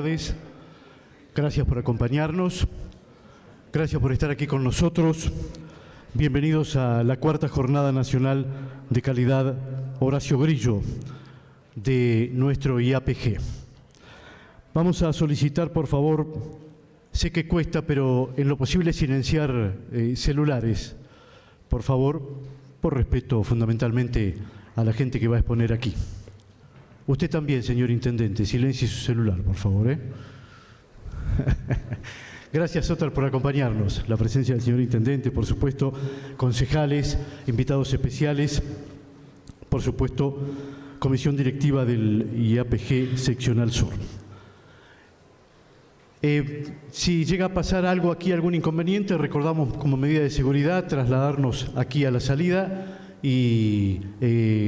tardes. Gracias por acompañarnos. Gracias por estar aquí con nosotros. Bienvenidos a la cuarta Jornada Nacional de Calidad Horacio Grillo de nuestro IAPG. Vamos a solicitar, por favor, sé que cuesta, pero en lo posible silenciar celulares, por favor, por respeto fundamentalmente a la gente que va a exponer aquí. Usted también, señor Intendente, silencie su celular, por favor. Gracias, Otar, por acompañarnos. La presencia del señor Intendente, por supuesto, concejales, invitados especiales, por supuesto, comisión directiva del IAPG Seccional Sur. Si llega a pasar algo aquí, algún inconveniente, recordamos como medida de seguridad trasladarnos aquí a la salida y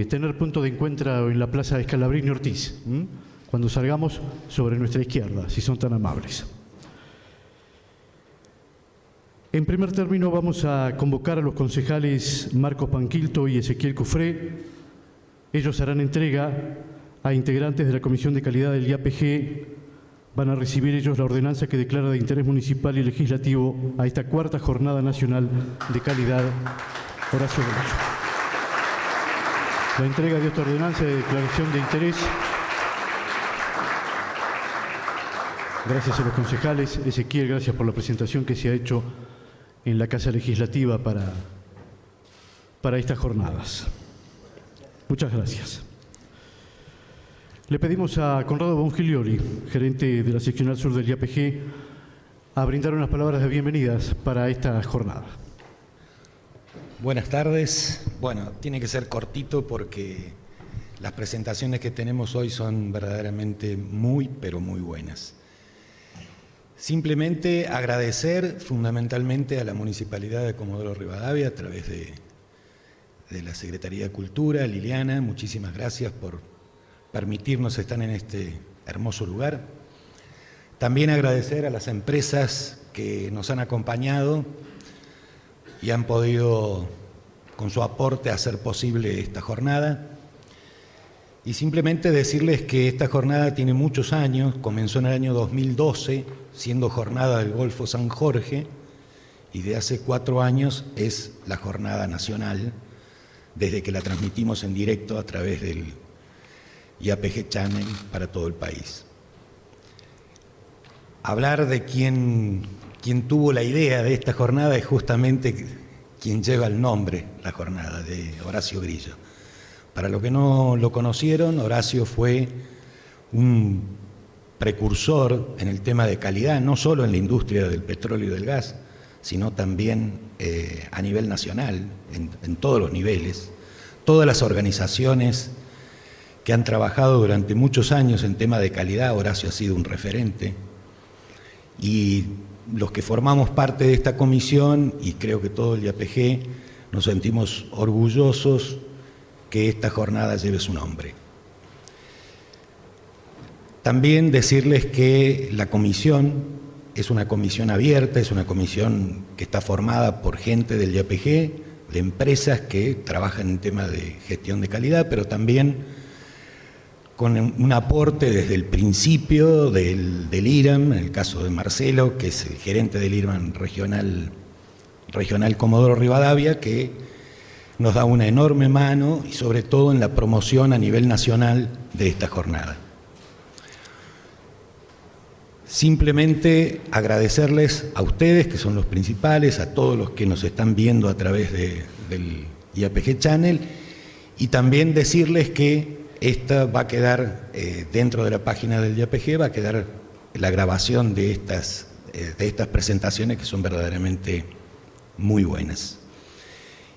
tener punto de encuentro en la plaza de Scalabrini Ortiz, cuando salgamos sobre nuestra izquierda, si son tan amables. En primer término vamos a convocar a los concejales Marcos Panquilto y Ezequiel Cufré. Ellos harán entrega a integrantes de la Comisión de Calidad del IAPG. Van a recibir ellos la ordenanza que declara de interés municipal y legislativo a esta cuarta Jornada Nacional de Calidad Horacio Grillo. La entrega de esta ordenanza de declaración de interés. Gracias a los concejales. Ezequiel, gracias por la presentación que se ha hecho en la Casa Legislativa para estas jornadas. Muchas gracias. Le pedimos a Conrado Bongiglioli, gerente de la Seccional Sur del IAPG, a brindar unas palabras de bienvenidas para esta jornada. Buenas tardes. Bueno, tiene que ser cortito porque las presentaciones que tenemos hoy son verdaderamente muy, pero muy buenas. Simplemente agradecer fundamentalmente a la Municipalidad de Comodoro Rivadavia a través de la Secretaría de Cultura, Liliana, muchísimas gracias por permitirnos estar en este hermoso lugar. También agradecer a las empresas que nos han acompañado y han podido, con su aporte, hacer posible esta jornada. Y simplemente decirles que esta jornada tiene muchos años, comenzó en el año 2012, siendo jornada del Golfo San Jorge, y de hace 4 años es la jornada nacional, desde que la transmitimos en directo a través del IAPG Channel para todo el país. Hablar de quién tuvo la idea de esta jornada es justamente quien lleva el nombre, la jornada, de Horacio Grillo. Para los que no lo conocieron, Horacio fue un precursor en el tema de calidad, no solo en la industria del petróleo y del gas, sino también a nivel nacional, en todos los niveles. Todas las organizaciones que han trabajado durante muchos años en tema de calidad, Horacio ha sido un referente. Y los que formamos parte de esta comisión, y creo que todo el IAPG, nos sentimos orgullosos que esta jornada lleve su nombre. También decirles que la comisión es una comisión abierta, es una comisión que está formada por gente del IAPG, de empresas que trabajan en tema de gestión de calidad, pero también con un aporte desde el principio del IRAM, en el caso de Marcelo, que es el gerente del IRAM regional Comodoro Rivadavia, que nos da una enorme mano y sobre todo en la promoción a nivel nacional de esta jornada. Simplemente agradecerles a ustedes, que son los principales, a todos los que nos están viendo a través del IAPG Channel, y también decirles que esta va a quedar dentro de la página del IAPG, va a quedar la grabación de estas presentaciones que son verdaderamente muy buenas.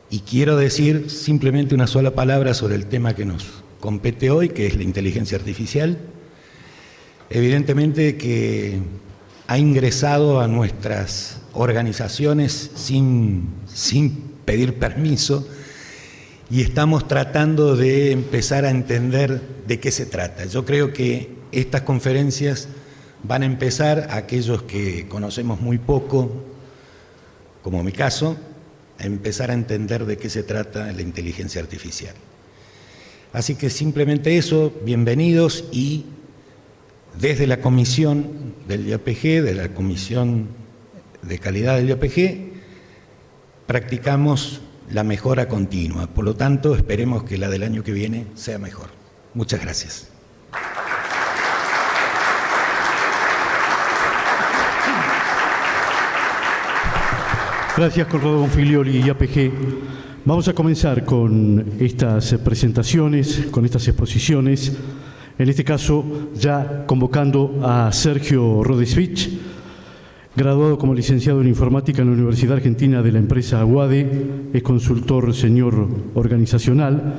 Y quiero decir simplemente una sola palabra sobre el tema que nos compete hoy, que es la inteligencia artificial. Evidentemente que ha ingresado a nuestras organizaciones sin pedir permiso y estamos tratando de empezar a entender de qué se trata. Yo creo que estas conferencias van a empezar a aquellos que conocemos muy poco, como mi caso, a empezar a entender de qué se trata la inteligencia artificial. Así que simplemente eso, bienvenidos, y desde la comisión del IAPG, de la comisión de calidad del IAPG, practicamos la mejora continua. Por lo tanto, esperemos que la del año que viene sea mejor. Muchas gracias. Gracias, Conrado Bonfiglioli, IAPG. Vamos a comenzar con estas presentaciones, con estas exposiciones. En este caso, ya convocando a Sergio Rodesvich, graduado como licenciado en Informática en la Universidad Argentina de la empresa Aguade, es consultor senior organizacional,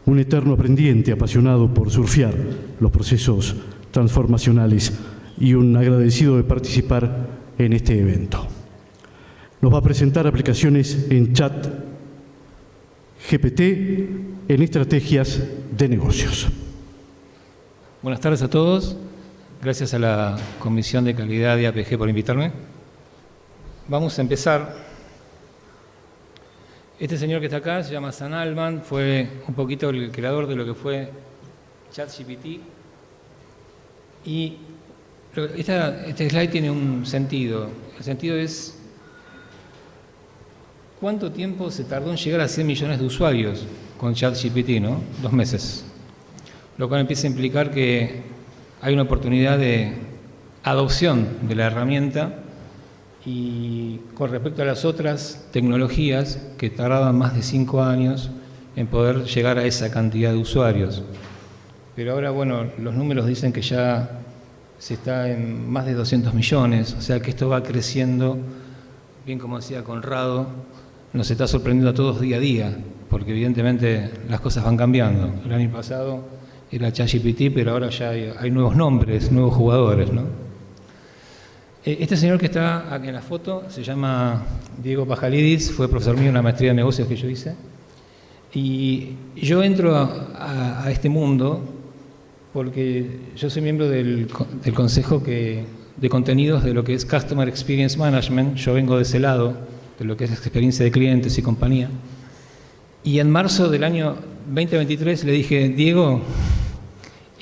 un eterno aprendiente apasionado por surfear los procesos transformacionales y un agradecido de participar en este evento. Nos va a presentar aplicaciones en chat GPT en estrategias de negocios. Buenas tardes a todos. Gracias a la Comisión de Calidad de IAPG por invitarme. Vamos a empezar. Este señor que está acá se llama Sam Altman, fue un poquito el creador de lo que fue ChatGPT. Y este slide tiene un sentido. El sentido es ¿cuánto tiempo se tardó en llegar a 100 millones de usuarios con ChatGPT, ¿no? 2 meses. Lo cual empieza a implicar que hay una oportunidad de adopción de la herramienta y con respecto a las otras tecnologías que tardaban más de 5 años en poder llegar a esa cantidad de usuarios. Pero ahora, bueno, los números dicen que ya se está en más de 200 millones, o sea que esto va creciendo, bien como decía Conrado, nos está sorprendiendo a todos día a día, porque evidentemente las cosas van cambiando. El año pasado era ChatGPT, pero ahora ya hay nuevos nombres, nuevos jugadores, ¿no? Este señor que está aquí en la foto se llama Diego Pajalidis, fue profesor mío en una maestría de negocios que yo hice. Y yo entro a este mundo porque yo soy miembro del consejo de contenidos de lo que es Customer Experience Management. Yo vengo de ese lado, de lo que es experiencia de clientes y compañía. Y en marzo del año 2023 le dije, Diego,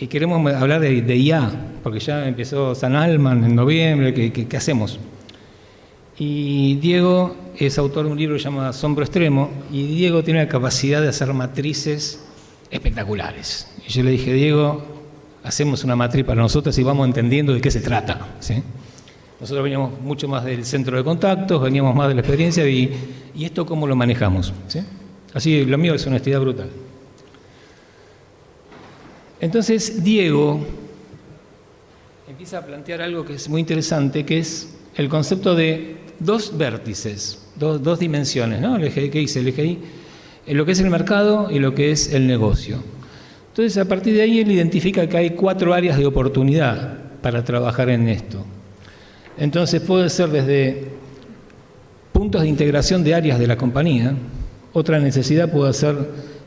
queremos hablar de IA, porque ya empezó Sam Altman en noviembre, ¿qué hacemos? Y Diego es autor de un libro que se llama Asombro Extremo, y Diego tiene la capacidad de hacer matrices espectaculares. Y yo le dije, Diego, hacemos una matriz para nosotros y vamos entendiendo de qué se trata, ¿sí? Nosotros veníamos mucho más del centro de contactos, veníamos más de la experiencia y esto cómo lo manejamos, ¿sí? Así, lo mío es honestidad brutal. Entonces, Diego empieza a plantear algo que es muy interesante, que es el concepto de 2 vértices, dos dimensiones, ¿no? ¿Qué dice? El eje ahí, lo que es el mercado y lo que es el negocio. Entonces, a partir de ahí, él identifica que hay 4 áreas de oportunidad para trabajar en esto. Entonces, puede ser desde puntos de integración de áreas de la compañía. Otra necesidad puede ser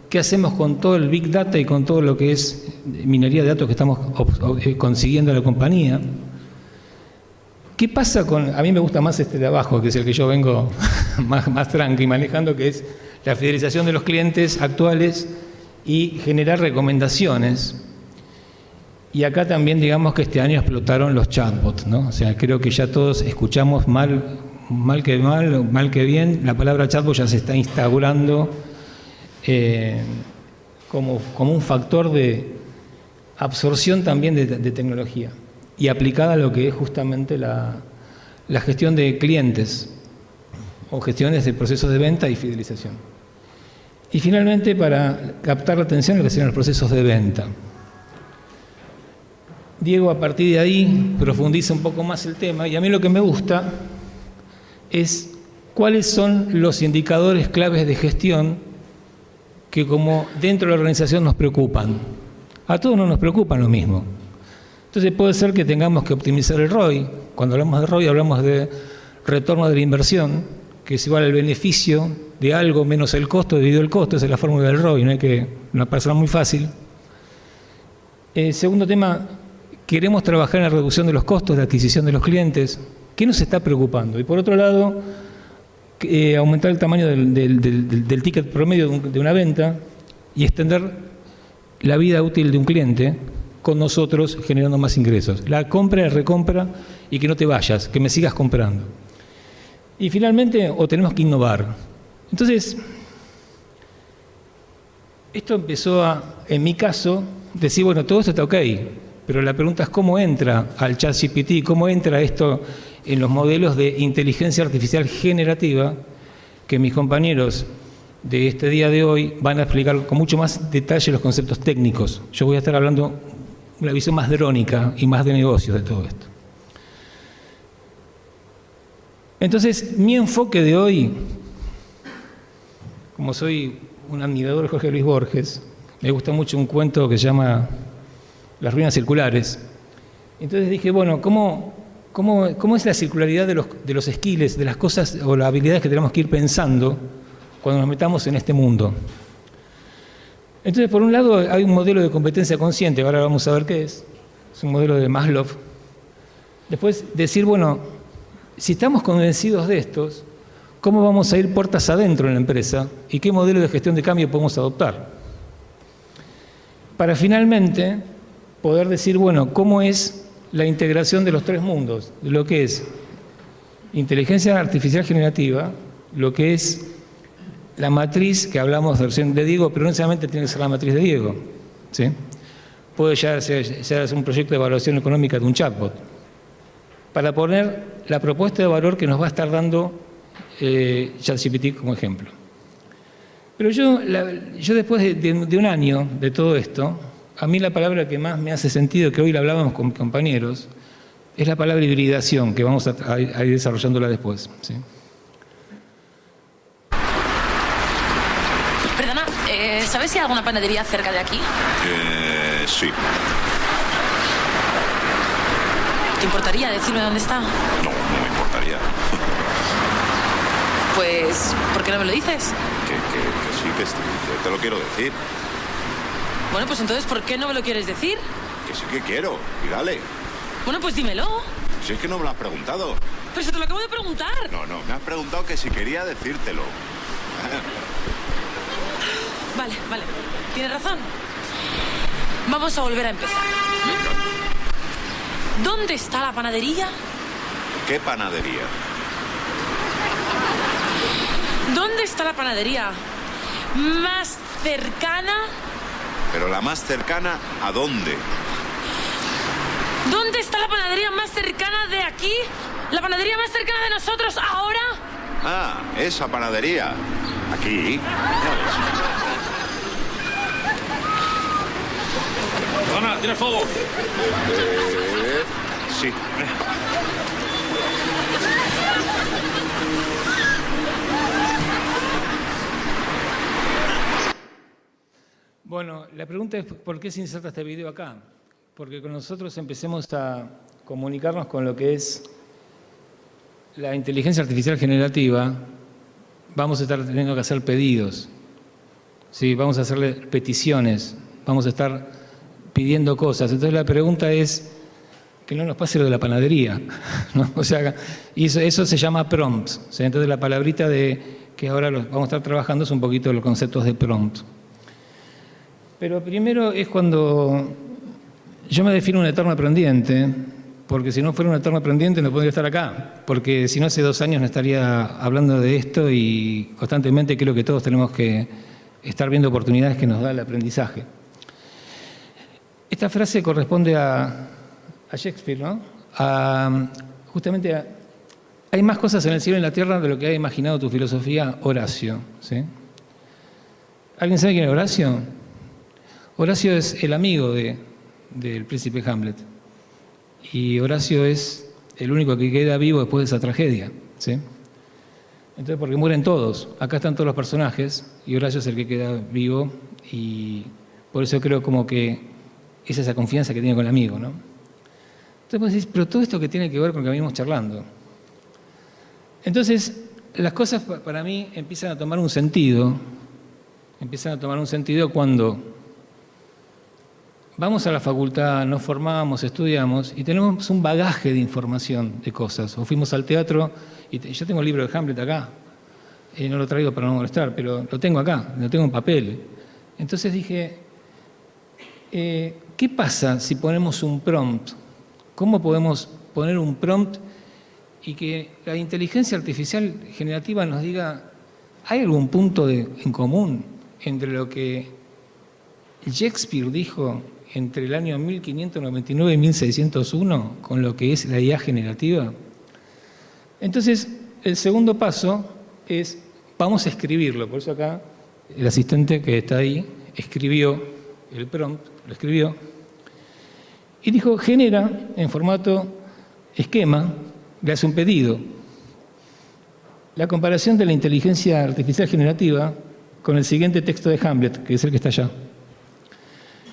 qué hacemos con todo el Big Data y con todo lo que es minería de datos que estamos consiguiendo en la compañía. ¿Qué pasa con...? A mí me gusta más este de abajo, que es el que yo vengo más tranqui manejando, que es la fidelización de los clientes actuales y generar recomendaciones. Y acá también digamos que este año explotaron los chatbots, ¿no? O sea, creo que ya todos escuchamos mal que bien, la palabra chatbot ya se está instaurando como un factor de absorción también de tecnología y aplicada a lo que es justamente la gestión de clientes o gestiones de procesos de venta y fidelización. Y finalmente, para captar la atención, lo que serían los procesos de venta. Diego, a partir de ahí, profundiza un poco más el tema y a mí lo que me gusta es cuáles son los indicadores claves de gestión que como dentro de la organización nos preocupan. A todos no nos preocupan lo mismo. Entonces puede ser que tengamos que optimizar el ROI. Cuando hablamos de ROI hablamos de retorno de la inversión, que es igual al beneficio de algo menos el costo dividido el costo. Esa es la fórmula del ROI, no hay que una persona muy fácil. Segundo tema, queremos trabajar en la reducción de los costos de adquisición de los clientes. ¿Qué nos está preocupando? Y por otro lado, aumentar el tamaño del ticket promedio de una venta y extender la vida útil de un cliente con nosotros generando más ingresos. La compra y recompra y que no te vayas, que me sigas comprando. Y finalmente, o tenemos que innovar. Entonces, esto empezó en mi caso, decir, bueno, todo esto está ok, pero la pregunta es cómo entra al ChatGPT, cómo entra esto en los modelos de inteligencia artificial generativa que mis compañeros de este día de hoy van a explicar con mucho más detalle los conceptos técnicos. Yo voy a estar hablando una visión más drónica y más de negocios de todo esto. Entonces, mi enfoque de hoy, como soy un admirador de Jorge Luis Borges, me gusta mucho un cuento que se llama Las ruinas circulares. Entonces dije, bueno, ¿cómo es la circularidad de los skills, de las cosas o las habilidades que tenemos que ir pensando cuando nos metamos en este mundo? Entonces, por un lado, hay un modelo de competencia consciente, ahora vamos a ver qué es un modelo de Maslow. Después, decir, bueno, si estamos convencidos de estos, ¿cómo vamos a ir puertas adentro en la empresa y qué modelo de gestión de cambio podemos adoptar? Para finalmente poder decir, bueno, ¿cómo es la integración de los tres mundos? De lo que es inteligencia artificial generativa, lo que es la matriz que hablamos recién de Diego, pero no necesariamente tiene que ser la matriz de Diego, ¿sí? Puede ya ser un proyecto de evaluación económica de un chatbot, para poner la propuesta de valor que nos va a estar dando ChatGPT como ejemplo. Pero yo después de un año de todo esto, a mí la palabra que más me hace sentido, que hoy la hablábamos con compañeros, es la palabra hibridación, que vamos a ir desarrollándola después, ¿sí? Perdona, ¿sabes si hay alguna panadería cerca de aquí? Sí. ¿Te importaría decirme dónde está? No me importaría. Pues, ¿por qué no me lo dices? Que sí, que te lo quiero decir. Bueno, pues entonces, ¿por qué no me lo quieres decir? Que sí que quiero. Y dale. Bueno, pues dímelo. Si es que no me lo has preguntado. Pero se te lo acabo de preguntar. No, me has preguntado que si quería decírtelo. Vale. Tienes razón. Vamos a volver a empezar. ¿Dónde está la panadería? ¿Qué panadería? ¿Dónde está la panadería más cercana? ¿Pero la más cercana a dónde? ¿Dónde está la panadería más cercana de aquí? ¿La panadería más cercana de nosotros ahora? Ah, esa panadería. Aquí. Ana, ¿tienes fuego? Sí. Bueno, la pregunta es ¿por qué se inserta este video acá? Porque con nosotros empecemos a comunicarnos con lo que es la inteligencia artificial generativa, vamos a estar teniendo que hacer pedidos, ¿sí? Vamos a hacerle peticiones, vamos a estar pidiendo cosas. Entonces la pregunta es que no nos pase lo de la panadería, ¿no? O sea, y eso se llama prompt, ¿sí? Entonces la palabrita que ahora vamos a estar trabajando es un poquito los conceptos de prompt. Pero primero es cuando yo me defino un eterno aprendiente, porque si no fuera un eterno aprendiente no podría estar acá, porque si no hace 2 años no estaría hablando de esto y constantemente creo que todos tenemos que estar viendo oportunidades que nos da el aprendizaje. Esta frase corresponde a Shakespeare, ¿no? Justamente hay más cosas en el cielo y en la tierra de lo que ha imaginado tu filosofía, Horacio, ¿sí? ¿Alguien sabe quién es Horacio? Horacio es el amigo del príncipe Hamlet. Y Horacio es el único que queda vivo después de esa tragedia, ¿sí? Entonces, porque mueren todos. Acá están todos los personajes y Horacio es el que queda vivo y por eso creo como que es esa confianza que tiene con el amigo, ¿no? Entonces vos decís, pero todo esto que tiene que ver con lo que venimos charlando. Entonces, las cosas para mí empiezan a tomar un sentido. Empiezan a tomar un sentido cuando vamos a la facultad, nos formamos, estudiamos y tenemos un bagaje de información de cosas. O fuimos al teatro y yo tengo el libro de Hamlet acá. No lo traigo para no molestar, pero lo tengo acá, lo tengo en papel. Entonces dije, ¿qué pasa si ponemos un prompt? ¿Cómo podemos poner un prompt y que la inteligencia artificial generativa nos diga, ¿hay algún punto en común entre lo que Shakespeare dijo entre el año 1599 y 1601 con lo que es la IA generativa? Entonces, el segundo paso es, vamos a escribirlo. Por eso acá el asistente que está ahí escribió el prompt, lo escribió, y dijo, genera en formato esquema, le hace un pedido. La comparación de la inteligencia artificial generativa con el siguiente texto de Hamlet, que es el que está allá.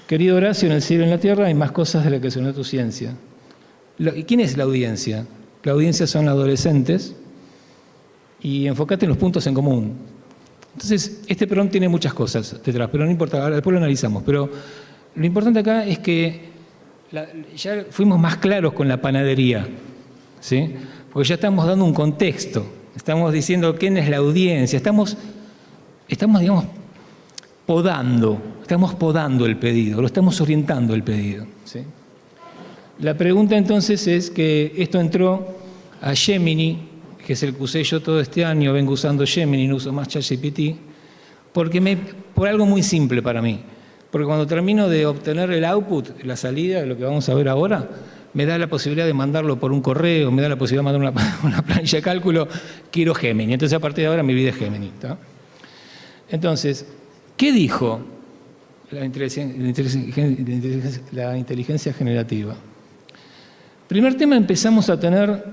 Querido Horacio, en el cielo y en la tierra hay más cosas de las que sonó tu ciencia. ¿Y quién es la audiencia? La audiencia son adolescentes y enfócate en los puntos en común. Entonces, este prompt tiene muchas cosas detrás, pero no importa, ahora después lo analizamos. Pero lo importante acá es que ya fuimos más claros con la panadería, ¿sí? Porque ya estamos dando un contexto, estamos diciendo quién es la audiencia, estamos digamos, podando el pedido, lo estamos orientando el pedido, ¿sí? La pregunta entonces es que esto entró a Gemini, que es el que usé yo todo este año, vengo usando Gemini, no uso más ChatGPT, por algo muy simple para mí. Porque cuando termino de obtener el output, la salida de lo que vamos a ver ahora, me da la posibilidad de mandarlo por un correo, me da la posibilidad de mandar una planilla de cálculo, quiero Gemini. Entonces a partir de ahora mi vida es Gemini, ¿está? Entonces, ¿qué dijo la inteligencia generativa? Primer tema, empezamos a tener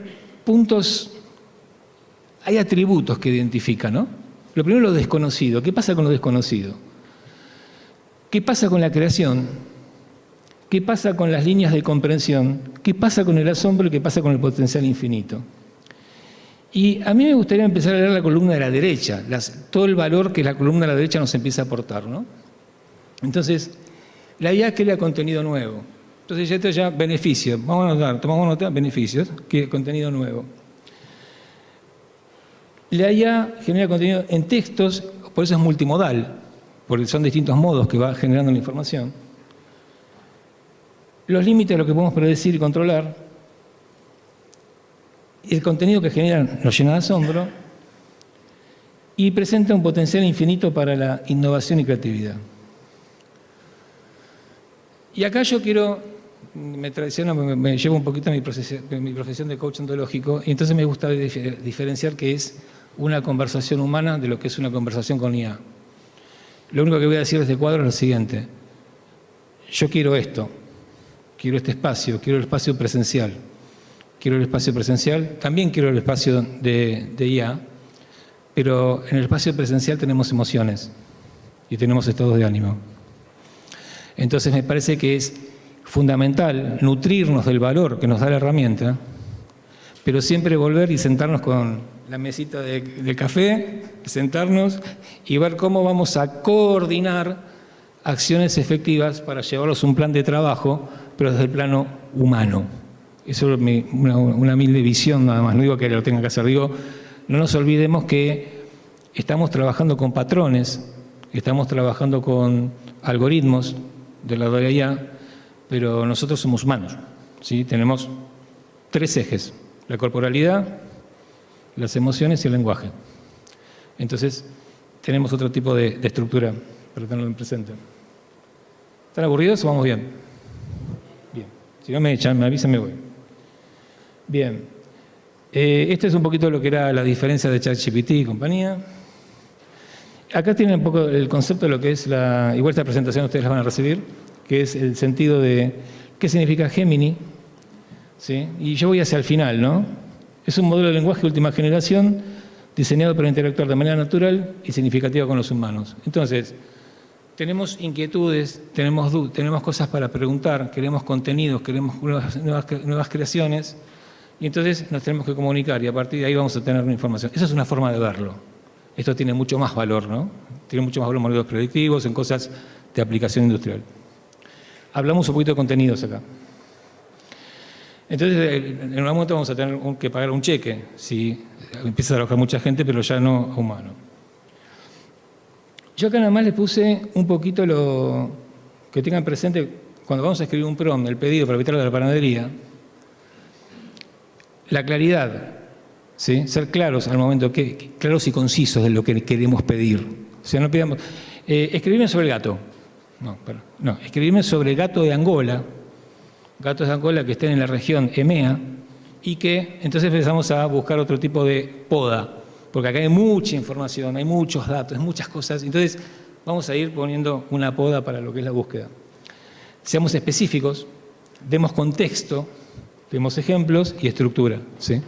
puntos, hay atributos que identifican, ¿no? Lo primero, lo desconocido. ¿Qué pasa con lo desconocido? ¿Qué pasa con la creación? ¿Qué pasa con las líneas de comprensión? ¿Qué pasa con el asombro y qué pasa con el potencial infinito? Y a mí me gustaría empezar a leer la columna de la derecha, todo el valor que la columna de la derecha nos empieza a aportar, ¿no? Entonces, la IA crea contenido nuevo. Entonces, esto ya beneficios. Tomamos nota, beneficios, que contenido nuevo. La IA genera contenido en textos, por eso es multimodal, porque son distintos modos que va generando la información. Los límites de lo que podemos predecir y controlar. El contenido que genera nos llena de asombro y presenta un potencial infinito para la innovación y creatividad. Y acá yo me llevo un poquito a mi profesión de coach ontológico, y entonces me gusta diferenciar qué es una conversación humana de lo que es una conversación con IA. Lo único que voy a decir desde el cuadro es lo siguiente. Yo quiero esto, quiero este espacio, quiero el espacio presencial. Quiero el espacio presencial, también quiero el espacio de IA, pero en el espacio presencial tenemos emociones y tenemos estados de ánimo. Entonces me parece que es fundamental nutrirnos del valor que nos da la herramienta, pero siempre volver y sentarnos con la mesita de café, sentarnos y ver cómo vamos a coordinar acciones efectivas para llevarlos a un plan de trabajo, pero desde el plano humano. Eso es una humilde visión nada más, no digo que lo tengan que hacer, digo, no nos olvidemos que estamos trabajando con patrones, estamos trabajando con algoritmos de la IA, pero nosotros somos humanos, ¿sí? Tenemos 3 ejes, la corporalidad, las emociones y el lenguaje. Entonces, tenemos otro tipo de estructura para tenerlo en presente. ¿Están aburridos o vamos bien? Bien. Si no me echan, me avisan, me voy. Bien. Esto es un poquito lo que era la diferencia de ChatGPT y compañía. Acá tienen un poco el concepto de lo que es igual esta presentación ustedes la van a recibir, que es el sentido de qué significa Gemini, ¿sí? Y yo voy hacia el final, ¿no? Es un modelo de lenguaje de última generación diseñado para interactuar de manera natural y significativa con los humanos. Entonces, tenemos inquietudes, tenemos cosas para preguntar, queremos contenidos, queremos nuevas creaciones, y entonces nos tenemos que comunicar y a partir de ahí vamos a tener una información. Esa es una forma de verlo. Esto tiene mucho más valor, ¿no? Tiene mucho más valor en modelos predictivos, en cosas de aplicación industrial. Hablamos un poquito de contenidos acá. Entonces, en un momento vamos a tener que pagar un cheque si empieza a trabajar mucha gente, pero ya no humano. Yo acá nada más les puse un poquito que tengan presente, cuando vamos a escribir un prompt, el pedido para evitar la panadería, la claridad, ¿sí? Ser claros al momento, claros y concisos de lo que queremos pedir. O sea, no pidamos, escribirme sobre el gato. No, escribirme sobre el gato de Angola, gatos de Angola que estén en la región EMEA, y que entonces empezamos a buscar otro tipo de poda, porque acá hay mucha información, hay muchos datos, muchas cosas, entonces vamos a ir poniendo una poda para lo que es la búsqueda. Seamos específicos, demos contexto, demos ejemplos y estructura, ¿sí?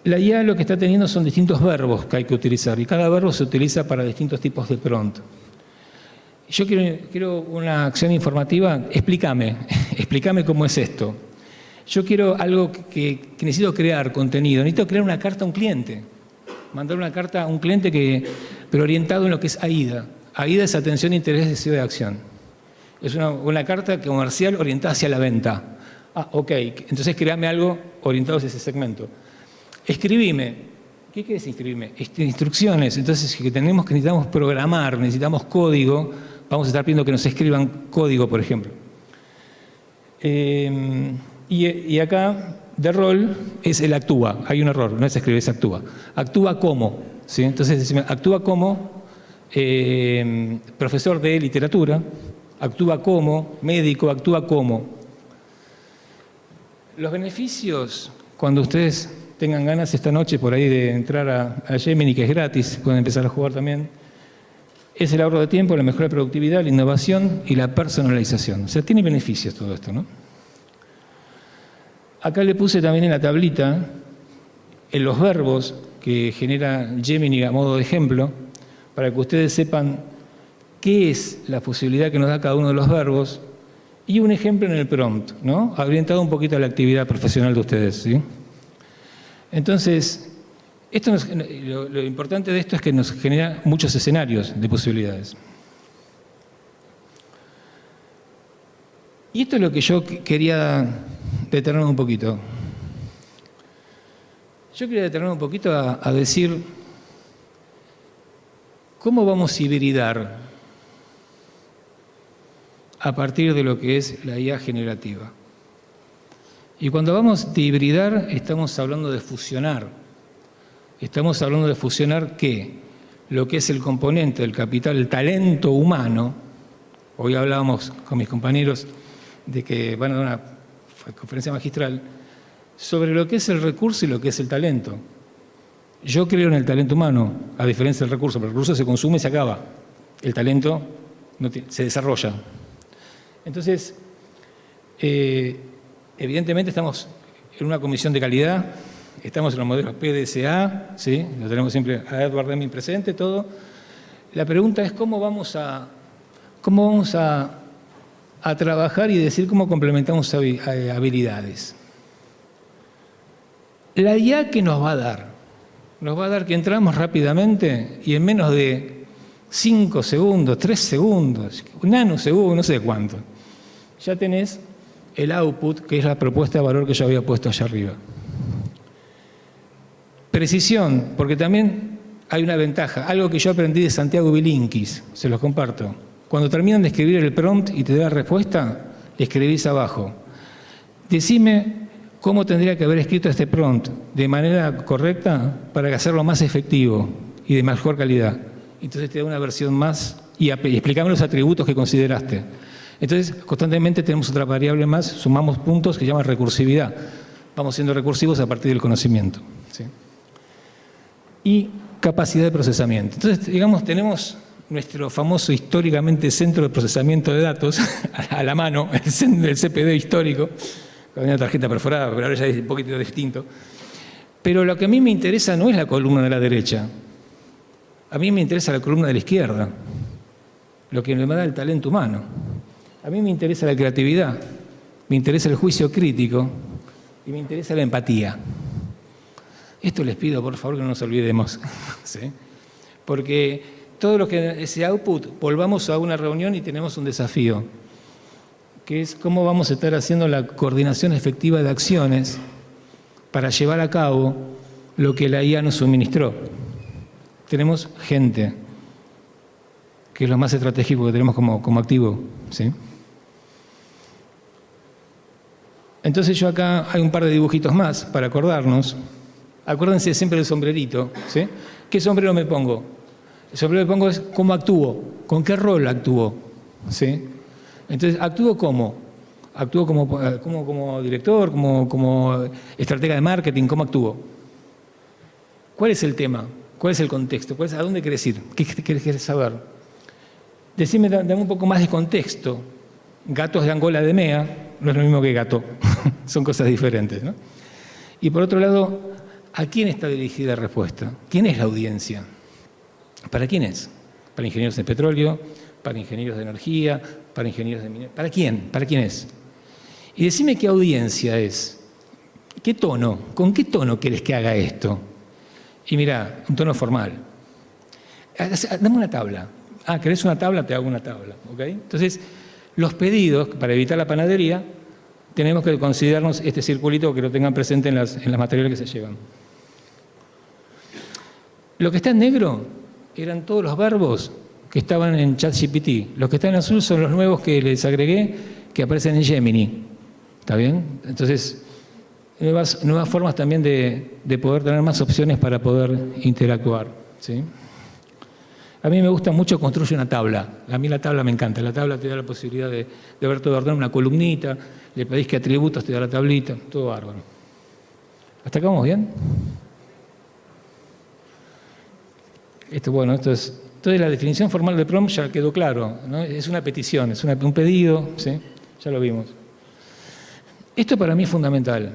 La IA lo que está teniendo son distintos verbos que hay que utilizar, y cada verbo se utiliza para distintos tipos de prompt. Yo quiero una acción informativa, explícame cómo es esto. Yo quiero algo que necesito crear contenido, necesito crear una carta a un cliente, mandar una carta a un cliente pero orientado en lo que es AIDA. AIDA es atención, interés, deseo de acción. Es una carta comercial orientada hacia la venta. Ok, entonces créame algo orientado hacia ese segmento. Escribime. ¿Qué quieres inscribirme? Instrucciones. Entonces necesitamos programar, necesitamos código. Vamos a estar pidiendo que nos escriban código, por ejemplo. Y acá, de rol, es el actúa. Hay un error, no es escribir, es actúa. Actúa como, ¿sí? Entonces, decime, actúa como profesor de literatura, actúa como médico, actúa como. Los beneficios, cuando ustedes tengan ganas esta noche por ahí de entrar a Gemini, que es gratis, pueden empezar a jugar también, es el ahorro de tiempo, la mejora de productividad, la innovación y la personalización. O sea, tiene beneficios todo esto, ¿no? Acá le puse también en la tablita en los verbos que genera Gemini a modo de ejemplo, para que ustedes sepan qué es la posibilidad que nos da cada uno de los verbos y un ejemplo en el prompt, ¿no? Orientado un poquito a la actividad profesional de ustedes, ¿sí? Entonces, lo importante de esto es que nos genera muchos escenarios de posibilidades. Y esto es lo que yo quería detenerme un poquito. Yo quería detenerme un poquito a decir cómo vamos a hibridar a partir de lo que es la IA generativa. Y cuando vamos a hibridar, estamos hablando de fusionar. Estamos hablando de fusionar ¿qué? Lo que es el componente del capital, el talento humano. Hoy hablábamos con mis compañeros de que van a dar una conferencia magistral sobre lo que es el recurso y lo que es el talento. Yo creo en el talento humano, a diferencia del recurso, porque el recurso se consume y se acaba. El talento se desarrolla. Entonces, evidentemente estamos en una comisión de calidad, estamos en los modelos PDCA, ¿sí? Lo tenemos siempre a Edward Deming presente, todo. La pregunta es cómo vamos a trabajar y decir cómo complementamos habilidades. La IA que nos va a dar que entramos rápidamente y en menos de 5 segundos, 3 segundos, un nanosegundo, no sé cuánto, ya tenés el output, que es la propuesta de valor que yo había puesto allá arriba. Precisión, porque también hay una ventaja, algo que yo aprendí de Santiago Bilinkis, se los comparto. Cuando terminan de escribir el prompt y te da la respuesta, le escribís abajo. Decime cómo tendría que haber escrito este prompt de manera correcta para hacerlo más efectivo y de mejor calidad. Entonces te da una versión más y explícame los atributos que consideraste. Entonces, constantemente tenemos otra variable más, sumamos puntos que se llaman recursividad. Vamos siendo recursivos a partir del conocimiento, ¿sí? Y capacidad de procesamiento. Entonces, digamos, tenemos nuestro famoso históricamente centro de procesamiento de datos a la mano, el CPD histórico, con una tarjeta perforada, pero ahora ya es un poquito distinto. Pero lo que a mí me interesa no es la columna de la derecha, a mí me interesa la columna de la izquierda, lo que me da el talento humano. A mí me interesa la creatividad, me interesa el juicio crítico y me interesa la empatía. Esto les pido, por favor, que no nos olvidemos, ¿sí? Porque todo lo que ese output, volvamos a una reunión y tenemos un desafío, que es cómo vamos a estar haciendo la coordinación efectiva de acciones para llevar a cabo lo que la IA nos suministró. Tenemos gente que es lo más estratégico que tenemos como activo, ¿sí? Entonces yo acá hay un par de dibujitos más para acordarnos. Acuérdense siempre del sombrerito, ¿sí? ¿Qué sombrero me pongo? El sombrero que me pongo es cómo actúo, con qué rol actúo, ¿sí? Entonces, ¿actúo cómo? Actúo como director, como estratega de marketing, ¿cómo actúo? ¿Cuál es el tema? ¿Cuál es el contexto? ¿A dónde querés ir? ¿Qué querés saber? Decime, dame un poco más de contexto. Gatos de Angola de Mea no es lo mismo que gato, son cosas diferentes, ¿no? Y por otro lado, ¿a quién está dirigida la respuesta? ¿Quién es la audiencia? ¿Para quién es? ¿Para ingenieros de petróleo? ¿Para ingenieros de energía? ¿Para ingenieros de minería? ¿Para quién? ¿Para quién es? Y decime qué audiencia es. ¿Qué tono? ¿Con qué tono querés que haga esto? Y mirá, un tono formal. Dame una tabla. ¿Querés una tabla? Te hago una tabla. ¿Ok? Entonces, los pedidos, para evitar la panadería, tenemos que considerarnos este circulito que lo tengan presente en las materiales que se llevan. Lo que está en negro eran todos los verbos que estaban en ChatGPT. Los que están en azul son los nuevos que les agregué, que aparecen en Gemini. ¿Está bien? Entonces, nuevas formas también de poder tener más opciones para poder interactuar, ¿sí? A mí me gusta mucho construir una tabla. A mí la tabla me encanta. La tabla te da la posibilidad de ver todo ordenado, una columnita, le pedís qué atributos te da la tablita, todo bárbaro. ¿Hasta acá vamos bien? Esto es... Entonces la definición formal de prompt ya quedó claro, ¿no? Es una petición, es un pedido, ¿sí? Ya lo vimos. Esto para mí es fundamental.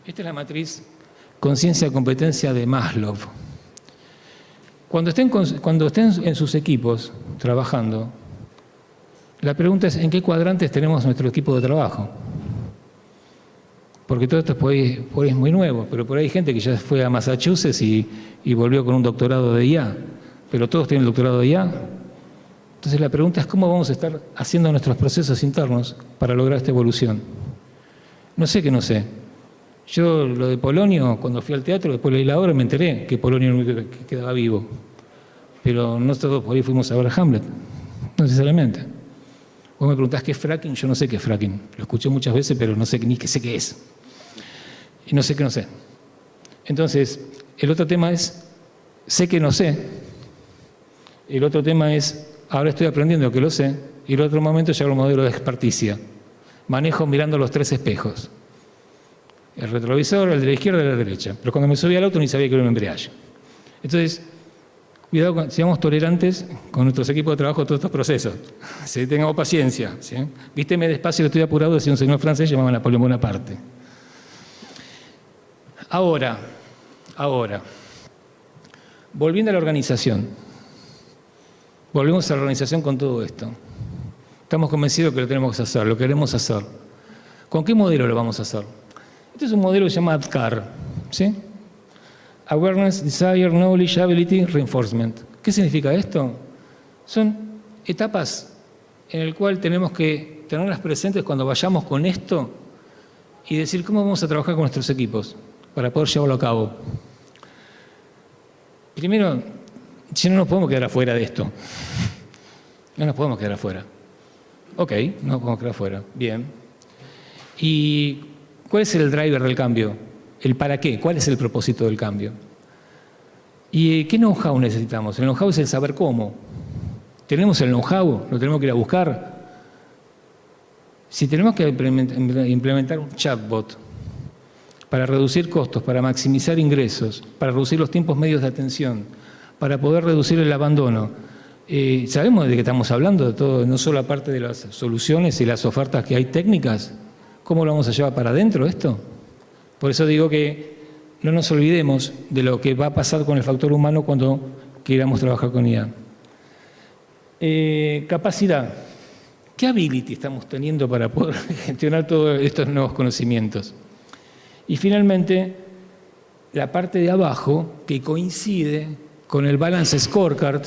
Esta es la matriz conciencia-competencia de Maslow. Cuando estén en sus equipos trabajando, la pregunta es ¿en qué cuadrantes tenemos nuestro equipo de trabajo? Porque todo esto es muy nuevo, pero por ahí hay gente que ya fue a Massachusetts y volvió con un doctorado de IA, pero todos tienen el doctorado de IA. Entonces la pregunta es ¿cómo vamos a estar haciendo nuestros procesos internos para lograr esta evolución? No sé que no sé. Yo lo de Polonio, cuando fui al teatro, después leí la obra, me enteré que Polonio era el único que quedaba vivo. Pero no todos por ahí fuimos a ver a Hamlet, no necesariamente. Vos me preguntás qué es fracking, yo no sé qué es fracking. Lo escuché muchas veces, pero no sé ni sé qué es. Y no sé qué no sé. Entonces, el otro tema es, sé que no sé. El otro tema es, ahora estoy aprendiendo que lo sé. Y el otro momento llega el modelo de experticia. Manejo mirando los 3 espejos. El retrovisor, el de la izquierda y el de la derecha. Pero cuando me subí al auto ni sabía que era un embriague. Entonces, cuidado, seamos tolerantes con nuestros equipos de trabajo de todos estos procesos. ¿Sí? Tengamos paciencia. ¿Sí? Vísteme despacio que estoy apurado, decía un señor francés llamado Napoleón Bonaparte. Ahora, volviendo a la organización. Volvemos a la organización con todo esto. Estamos convencidos que lo tenemos que hacer, lo queremos hacer. ¿Con qué modelo lo vamos a hacer? Este es un modelo que se llama ADKAR, ¿sí? Awareness, Desire, Knowledge, Ability, Reinforcement. ¿Qué significa esto? Son etapas en las cuales tenemos que tenerlas presentes cuando vayamos con esto y decir cómo vamos a trabajar con nuestros equipos para poder llevarlo a cabo. Primero, si no nos podemos quedar afuera de esto. No nos podemos quedar afuera. Ok, no nos podemos quedar afuera. Bien. ¿Y cuál es el driver del cambio? ¿El para qué? ¿Cuál es el propósito del cambio? ¿Y qué know-how necesitamos? El know-how es el saber cómo. ¿Tenemos el know-how? ¿Lo tenemos que ir a buscar? Si tenemos que implementar un chatbot para reducir costos, para maximizar ingresos, para reducir los tiempos medios de atención, para poder reducir el abandono, ¿sabemos de qué estamos hablando? De todo, no solo aparte de las soluciones y las ofertas que hay técnicas. ¿Cómo lo vamos a llevar para adentro esto? Por eso digo que no nos olvidemos de lo que va a pasar con el factor humano cuando queramos trabajar con IA. Capacidad. ¿Qué ability estamos teniendo para poder gestionar todos estos nuevos conocimientos? Y finalmente, la parte de abajo que coincide con el Balance Scorecard,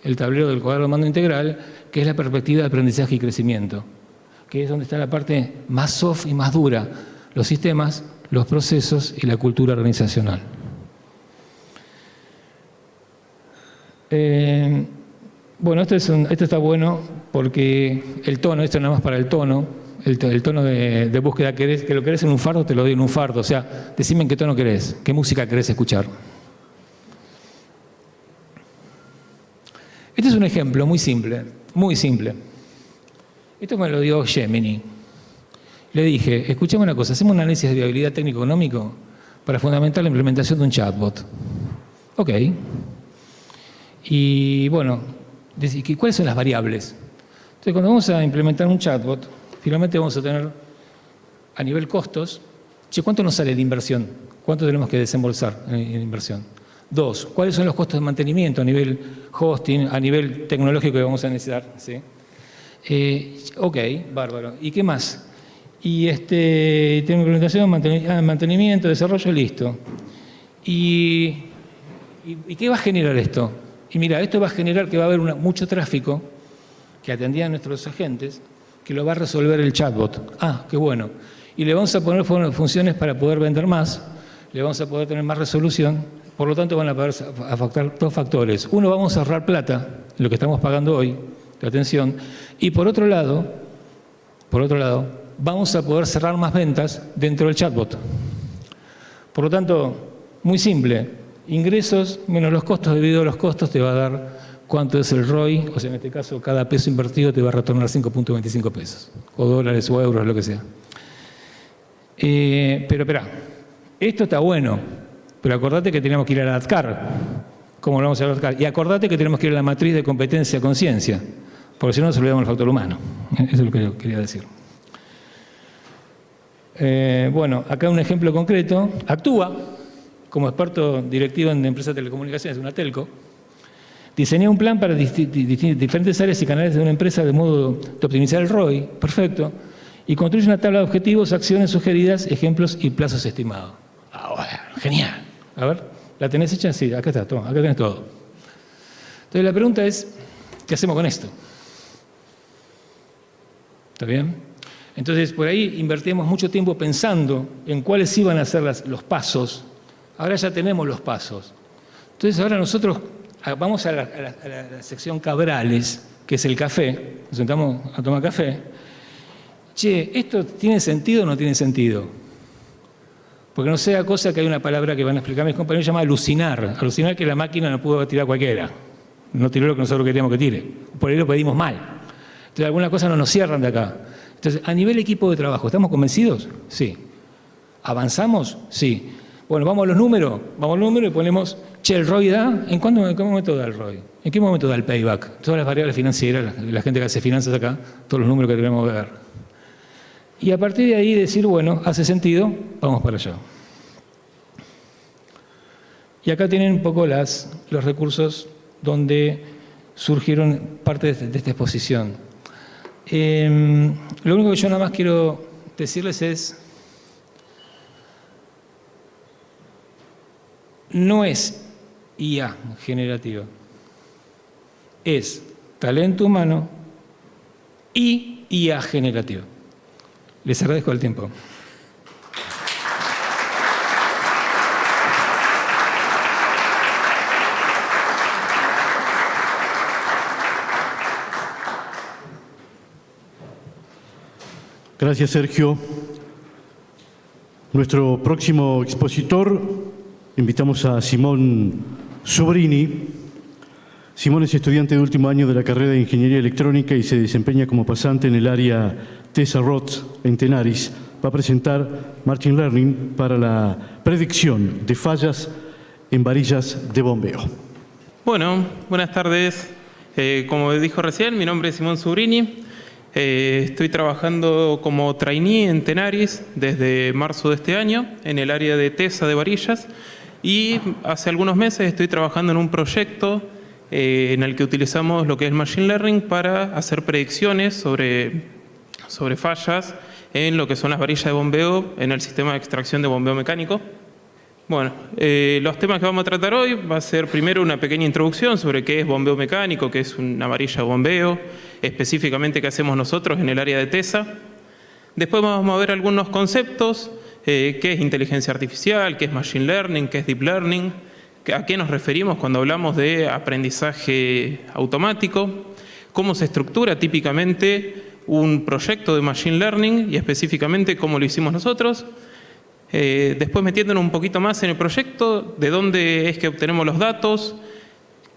el tablero del cuadro de mando integral, que es la perspectiva de aprendizaje y crecimiento, que es donde está la parte más soft y más dura, los sistemas, los procesos y la cultura organizacional. Bueno, esto está bueno porque el tono, esto nada más para el tono, el tono de búsqueda que lo querés en un fardo, te lo doy en un fardo. O sea, decime en qué tono querés, qué música querés escuchar. Este es un ejemplo muy simple, muy simple. Esto me lo dio Gemini. Le dije, escuchame una cosa, hacemos un análisis de viabilidad técnico-económico para fundamentar la implementación de un chatbot. Ok. Y bueno, ¿cuáles son las variables? Entonces, cuando vamos a implementar un chatbot, finalmente vamos a tener a nivel costos, ¿cuánto nos sale de inversión? ¿Cuánto tenemos que desembolsar en inversión? 2, ¿cuáles son los costos de mantenimiento a nivel hosting, a nivel tecnológico que vamos a necesitar? ¿Sí? Ok, bárbaro. ¿Y qué más? Y tengo implementación, mantenimiento, desarrollo, listo. ¿Y qué va a generar esto? Y mira, esto va a generar que va a haber mucho tráfico que atendían nuestros agentes, que lo va a resolver el chatbot. Ah, qué bueno. Y le vamos a poner funciones para poder vender más, le vamos a poder tener más resolución, por lo tanto van a poder afectar 2 factores. Uno, vamos a ahorrar plata, lo que estamos pagando hoy, de atención, y por otro lado, vamos a poder cerrar más ventas dentro del chatbot. Por lo tanto, muy simple, ingresos menos los costos, debido a los costos te va a dar cuánto es el ROI, o sea, en este caso cada peso invertido te va a retornar 5.25 pesos, o dólares o euros, lo que sea. Pero espera, esto está bueno, pero acordate que tenemos que ir a la ADCAR. ¿Cómo lo vamos a ADCAR? Y acordate que tenemos que ir a la matriz de competencia-conciencia, porque si no nos olvidamos el factor humano. Eso es lo que yo quería decir. Bueno, acá un ejemplo concreto. Actúa como experto directivo en empresas de telecomunicaciones, una telco. Diseñé un plan para diferentes áreas y canales de una empresa de modo de optimizar el ROI. Perfecto. Y construye una tabla de objetivos, acciones sugeridas, ejemplos y plazos estimados. Ah, bueno, genial. A ver, ¿la tenés hecha? Sí, acá está, toma, acá tenés todo. Entonces la pregunta es, ¿qué hacemos con esto? ¿Está bien? Entonces por ahí invertimos mucho tiempo pensando en cuáles iban a ser los pasos. Ahora ya tenemos los pasos. Entonces ahora nosotros vamos a la sección Cabrales, que es el café, nos sentamos a tomar café. Che, ¿esto tiene sentido o no tiene sentido? Porque no sea cosa que hay una palabra que van a explicar mis compañeros, llamada alucinar. Alucinar que la máquina no pudo tirar cualquiera. No tiró lo que nosotros queríamos que tire. Por ahí lo pedimos mal. Entonces algunas cosas no nos cierran de acá. Entonces, a nivel equipo de trabajo, ¿estamos convencidos? Sí. ¿Avanzamos? Sí. Bueno, vamos a los números y ponemos, che, el ROI da, ¿en qué momento da el ROI? ¿En qué momento da el payback? Todas las variables financieras, la gente que hace finanzas acá, todos los números que tenemos que ver. Y a partir de ahí decir, bueno, hace sentido, vamos para allá. Y acá tienen un poco los recursos donde surgieron parte de esta exposición. Lo único que yo nada más quiero decirles es, no es IA generativa, es talento humano y IA generativa. Les agradezco el tiempo. Gracias, Sergio. Nuestro próximo expositor, invitamos a Simón Sobrini. Simón es estudiante de último año de la carrera de Ingeniería Electrónica y se desempeña como pasante en el área TESA ROTS en Tenaris. Va a presentar Machine Learning para la predicción de fallas en varillas de bombeo. Bueno, buenas tardes. Como dijo recién, mi nombre es Simón Sobrini. Estoy trabajando como trainee en Tenaris desde marzo de este año en el área de TESA de varillas y hace algunos meses estoy trabajando en un proyecto en el que utilizamos lo que es Machine Learning para hacer predicciones sobre fallas en lo que son las varillas de bombeo en el sistema de extracción de bombeo mecánico. Bueno, los temas que vamos a tratar hoy va a ser primero una pequeña introducción sobre qué es bombeo mecánico, qué es una varilla de bombeo, específicamente qué hacemos nosotros en el área de TESA. Después vamos a ver algunos conceptos, qué es inteligencia artificial, qué es machine learning, qué es deep learning, ¿A qué nos referimos cuando hablamos de aprendizaje automático? ¿Cómo se estructura típicamente un proyecto de Machine Learning y específicamente cómo lo hicimos nosotros? Después metiéndonos un poquito más en el proyecto, de dónde es que obtenemos los datos,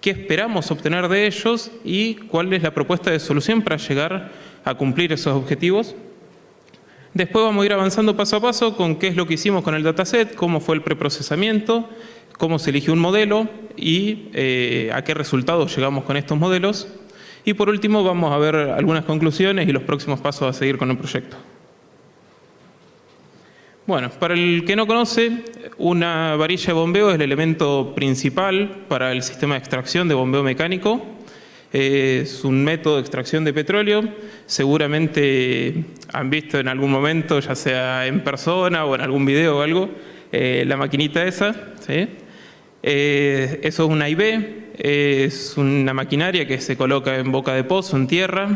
qué esperamos obtener de ellos y cuál es la propuesta de solución para llegar a cumplir esos objetivos. Después vamos a ir avanzando paso a paso con qué es lo que hicimos con el dataset, cómo fue el preprocesamiento, cómo se eligió un modelo y a qué resultados llegamos con estos modelos. Y por último vamos a ver algunas conclusiones y los próximos pasos a seguir con el proyecto. Bueno, para el que no conoce, una varilla de bombeo es el elemento principal para el sistema de extracción de bombeo mecánico. Es un método de extracción de petróleo. Seguramente han visto en algún momento, ya sea en persona o en algún video o algo, la maquinita esa, ¿sí? Eso es una IV, es una maquinaria que se coloca en boca de pozo, en tierra,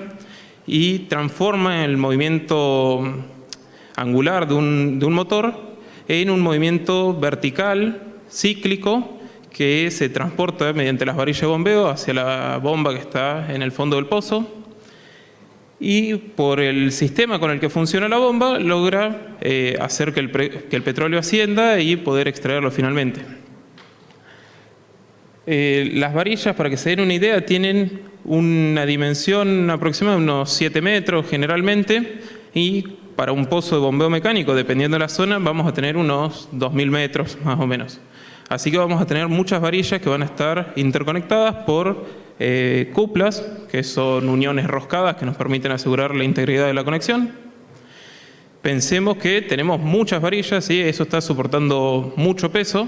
y transforma el movimiento angular de un motor en un movimiento vertical, cíclico, que se transporta mediante las varillas de bombeo hacia la bomba que está en el fondo del pozo. Y por el sistema con el que funciona la bomba, logra hacer que el petróleo ascienda y poder extraerlo finalmente. Las varillas, para que se den una idea, tienen una dimensión aproximada de unos 7 metros generalmente, y para un pozo de bombeo mecánico, dependiendo de la zona, vamos a tener unos 2.000 metros más o menos. Así que vamos a tener muchas varillas que van a estar interconectadas por cuplas, que son uniones roscadas que nos permiten asegurar la integridad de la conexión. Pensemos que tenemos muchas varillas y eso está soportando mucho peso.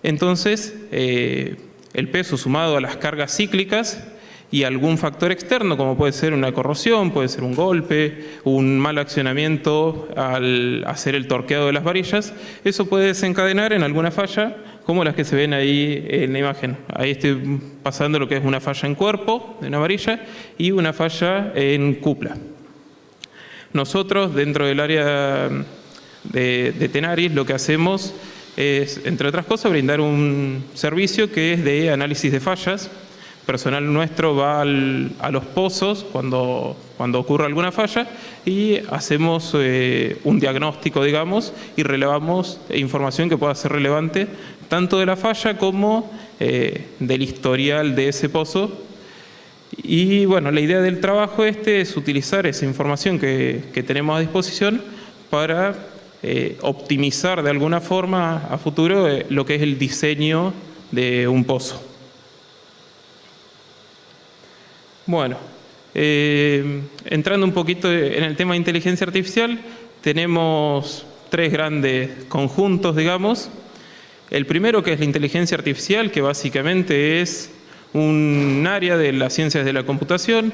Entonces, el peso sumado a las cargas cíclicas y algún factor externo, como puede ser una corrosión, puede ser un golpe, un mal accionamiento al hacer el torqueado de las varillas, eso puede desencadenar en alguna falla, como las que se ven ahí en la imagen. Ahí estoy pasando lo que es una falla en cuerpo de una varilla y una falla en cupla. Nosotros, dentro del área de Tenaris, lo que hacemos es, entre otras cosas, brindar un servicio que es de análisis de fallas. Personal nuestro va a los pozos cuando ocurre alguna falla y hacemos un diagnóstico, digamos, y relevamos información que pueda ser relevante tanto de la falla como del historial de ese pozo. Y bueno, la idea del trabajo es utilizar esa información que tenemos a disposición para optimizar de alguna forma a futuro lo que es el diseño de un pozo. Bueno, entrando un poquito en el tema de inteligencia artificial, tenemos 3 grandes conjuntos, digamos. El primero, que es la inteligencia artificial, que básicamente es un área de las ciencias de la computación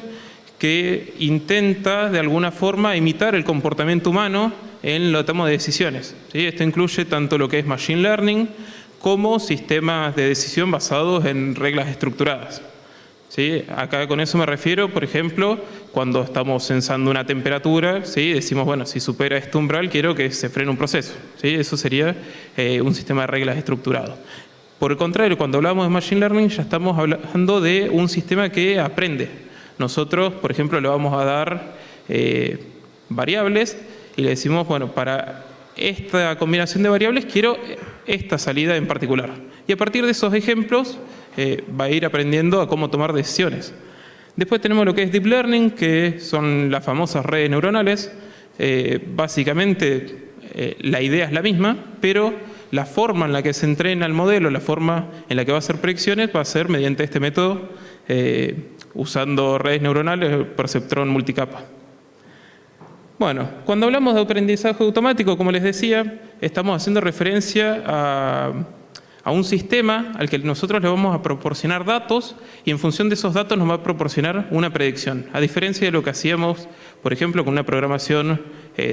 que intenta de alguna forma imitar el comportamiento humano en la toma de decisiones, ¿sí? Esto incluye tanto lo que es Machine Learning como sistemas de decisión basados en reglas estructuradas. ¿Sí? Acá con eso me refiero, por ejemplo, cuando estamos censando una temperatura, ¿sí? Decimos, bueno, si supera este umbral, quiero que se frene un proceso, ¿sí? Eso sería un sistema de reglas estructurado. Por el contrario, cuando hablamos de Machine Learning, ya estamos hablando de un sistema que aprende. Nosotros, por ejemplo, le vamos a dar variables y le decimos, bueno, para esta combinación de variables quiero esta salida en particular. Y a partir de esos ejemplos, va a ir aprendiendo a cómo tomar decisiones. Después tenemos lo que es Deep Learning, que son las famosas redes neuronales. Básicamente, la idea es la misma, pero la forma en la que se entrena el modelo, la forma en la que va a hacer predicciones, va a ser mediante este método, usando redes neuronales, perceptrón multicapa. Bueno, cuando hablamos de aprendizaje automático, como les decía, estamos haciendo referencia a un sistema al que nosotros le vamos a proporcionar datos y en función de esos datos nos va a proporcionar una predicción. A diferencia de lo que hacíamos, por ejemplo, con una programación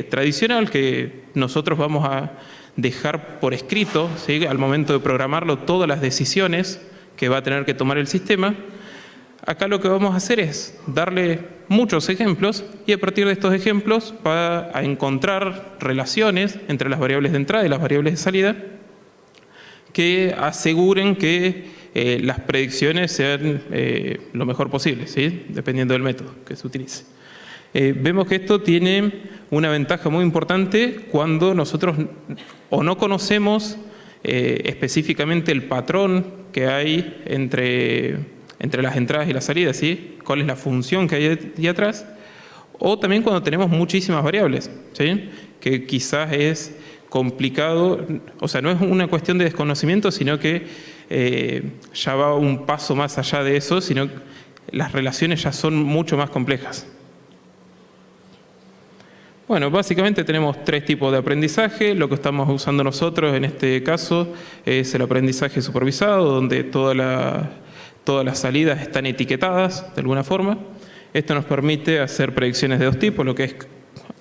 tradicional que nosotros vamos a dejar por escrito, ¿sí? Al momento de programarlo, todas las decisiones que va a tener que tomar el sistema. Acá lo que vamos a hacer es darle muchos ejemplos y a partir de estos ejemplos va a encontrar relaciones entre las variables de entrada y las variables de salida que aseguren que las predicciones sean lo mejor posible, ¿sí? Dependiendo del método que se utilice. Vemos que esto tiene una ventaja muy importante cuando nosotros o no conocemos específicamente el patrón que hay entre las entradas y las salidas, ¿sí? Cuál es la función que hay ahí atrás, o también cuando tenemos muchísimas variables, ¿sí? Que quizás es complicado, o sea, no es una cuestión de desconocimiento, sino que ya va un paso más allá de eso, sino que las relaciones ya son mucho más complejas. Bueno, básicamente tenemos 3 tipos de aprendizaje. Lo que estamos usando nosotros en este caso es el aprendizaje supervisado, donde todas las salidas están etiquetadas de alguna forma. Esto nos permite hacer predicciones de 2 tipos, lo que es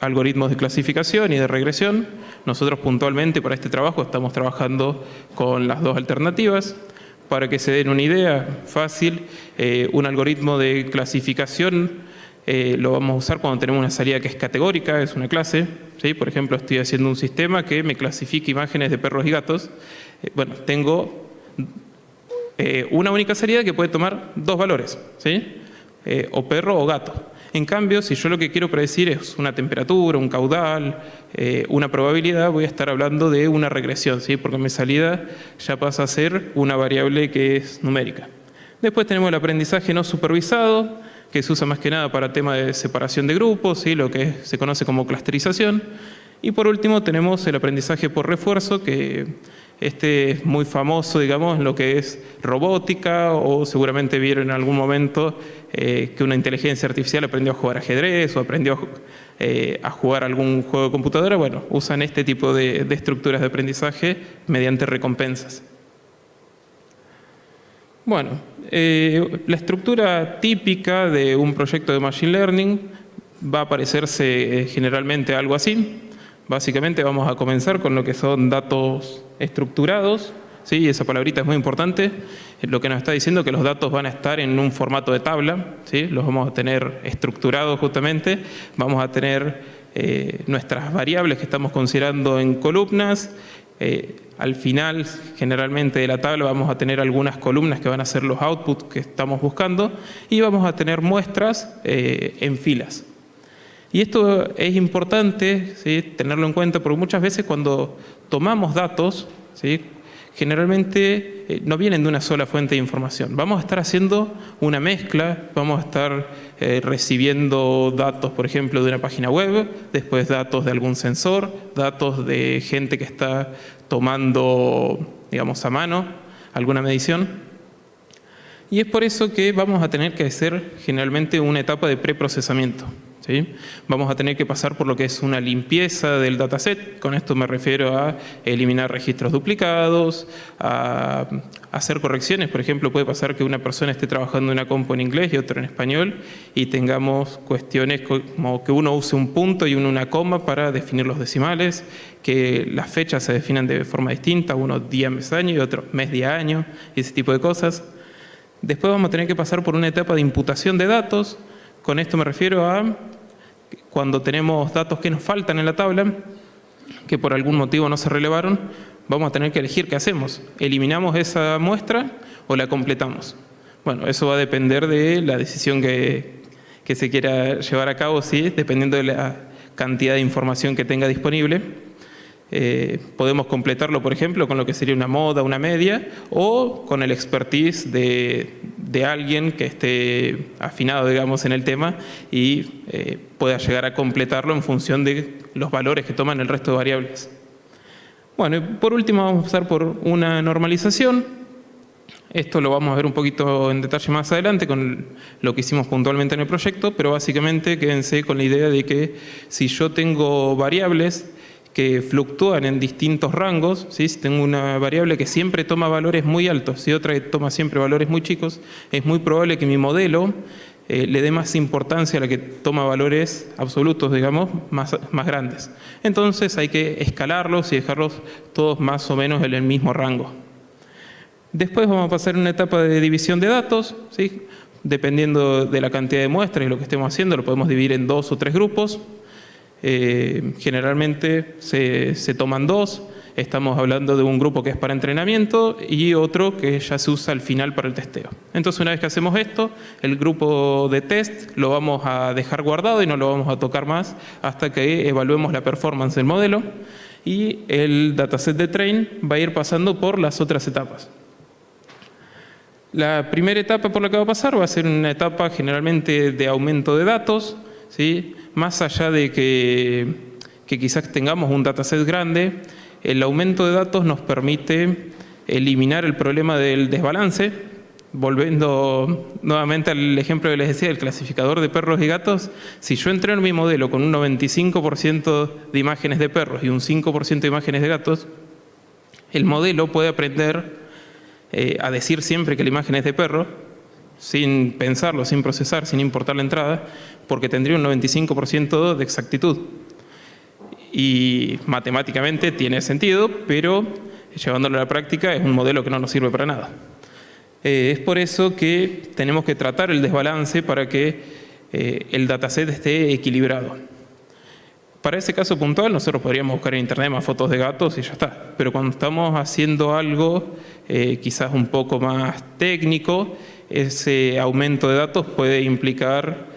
algoritmos de clasificación y de regresión. Nosotros puntualmente para este trabajo estamos trabajando con las 2 alternativas. Para que se den una idea fácil, un algoritmo de clasificación lo vamos a usar cuando tenemos una salida que es categórica, es una clase, ¿sí? Por ejemplo, estoy haciendo un sistema que me clasifica imágenes de perros y gatos. Bueno, tengo una única salida que puede tomar 2 valores, ¿sí? O perro o gato. En cambio, si yo lo que quiero predecir es una temperatura, un caudal, una probabilidad, voy a estar hablando de una regresión, ¿sí? Porque mi salida ya pasa a ser una variable que es numérica. Después tenemos el aprendizaje no supervisado, que se usa más que nada para temas de separación de grupos, ¿sí? Lo que se conoce como clusterización. Y por último tenemos el aprendizaje por refuerzo, que este es muy famoso, digamos, en lo que es robótica, o seguramente vieron en algún momento que una inteligencia artificial aprendió a jugar ajedrez o aprendió a jugar algún juego de computadora. Bueno, usan este tipo de estructuras de aprendizaje mediante recompensas. Bueno, la estructura típica de un proyecto de Machine Learning va a parecerse generalmente a algo así. Básicamente vamos a comenzar con lo que son datos estructurados, ¿sí? Esa palabrita es muy importante. Lo que nos está diciendo que los datos van a estar en un formato de tabla, ¿sí? Los vamos a tener estructurados justamente. Vamos a tener nuestras variables que estamos considerando en columnas. Al final, generalmente de la tabla, vamos a tener algunas columnas que van a ser los outputs que estamos buscando y vamos a tener muestras en filas. Y esto es importante, ¿sí? Tenerlo en cuenta, porque muchas veces cuando tomamos datos, ¿sí? Generalmente no vienen de una sola fuente de información. Vamos a estar haciendo una mezcla, vamos a estar recibiendo datos, por ejemplo, de una página web, después datos de algún sensor, datos de gente que está tomando, digamos, a mano alguna medición. Y es por eso que vamos a tener que hacer generalmente una etapa de preprocesamiento, ¿sí? Vamos a tener que pasar por lo que es una limpieza del dataset. Con esto me refiero a eliminar registros duplicados, a hacer correcciones. Por ejemplo, puede pasar que una persona esté trabajando en una compu en inglés y otra en español y tengamos cuestiones como que uno use un punto y uno una coma para definir los decimales, que las fechas se definan de forma distinta, uno día, mes, año y otro mes, día, año, y ese tipo de cosas. Después vamos a tener que pasar por una etapa de imputación de datos. Con esto me refiero a cuando tenemos datos que nos faltan en la tabla, que por algún motivo no se relevaron, vamos a tener que elegir qué hacemos. ¿Eliminamos esa muestra o la completamos? Bueno, eso va a depender de la decisión que se quiera llevar a cabo, ¿sí? Dependiendo de la cantidad de información que tenga disponible. Podemos completarlo, por ejemplo, con lo que sería una moda, una media, o con el expertise de alguien que esté afinado, digamos, en el tema y pueda llegar a completarlo en función de los valores que toman el resto de variables. Bueno, y por último vamos a pasar por una normalización. Esto lo vamos a ver un poquito en detalle más adelante con lo que hicimos puntualmente en el proyecto, pero básicamente quédense con la idea de que si yo tengo variables que fluctúan en distintos rangos, ¿sí? Si tengo una variable que siempre toma valores muy altos y otra que toma siempre valores muy chicos, es muy probable que mi modelo le dé más importancia a la que toma valores absolutos, digamos, más grandes. Entonces hay que escalarlos y dejarlos todos más o menos en el mismo rango. Después vamos a pasar a una etapa de división de datos, ¿sí? Dependiendo de la cantidad de muestras y lo que estemos haciendo, lo podemos dividir en 2 o 3 grupos. Generalmente se toman 2 estamos hablando de un grupo que es para entrenamiento y otro que ya se usa al final para el testeo. Entonces, una vez que hacemos esto, el grupo de test lo vamos a dejar guardado y no lo vamos a tocar más hasta que evaluemos la performance del modelo, y el dataset de train va a ir pasando por las otras etapas. La primera etapa por la que va a pasar va a ser una etapa generalmente de aumento de datos, ¿sí? Más allá de que quizás tengamos un dataset grande, el aumento de datos nos permite eliminar el problema del desbalance. Volviendo nuevamente al ejemplo que les decía del clasificador de perros y gatos, si yo entreno mi modelo con un 95% de imágenes de perros y un 5% de imágenes de gatos, el modelo puede aprender a decir siempre que la imagen es de perro, sin pensarlo, sin procesar, sin importar la entrada, porque tendría un 95% de exactitud. Y matemáticamente tiene sentido, pero llevándolo a la práctica es un modelo que no nos sirve para nada. Es por eso que tenemos que tratar el desbalance para que el dataset esté equilibrado. Para ese caso puntual nosotros podríamos buscar en internet más fotos de gatos y ya está. Pero cuando estamos haciendo algo quizás un poco más técnico, ese aumento de datos puede implicar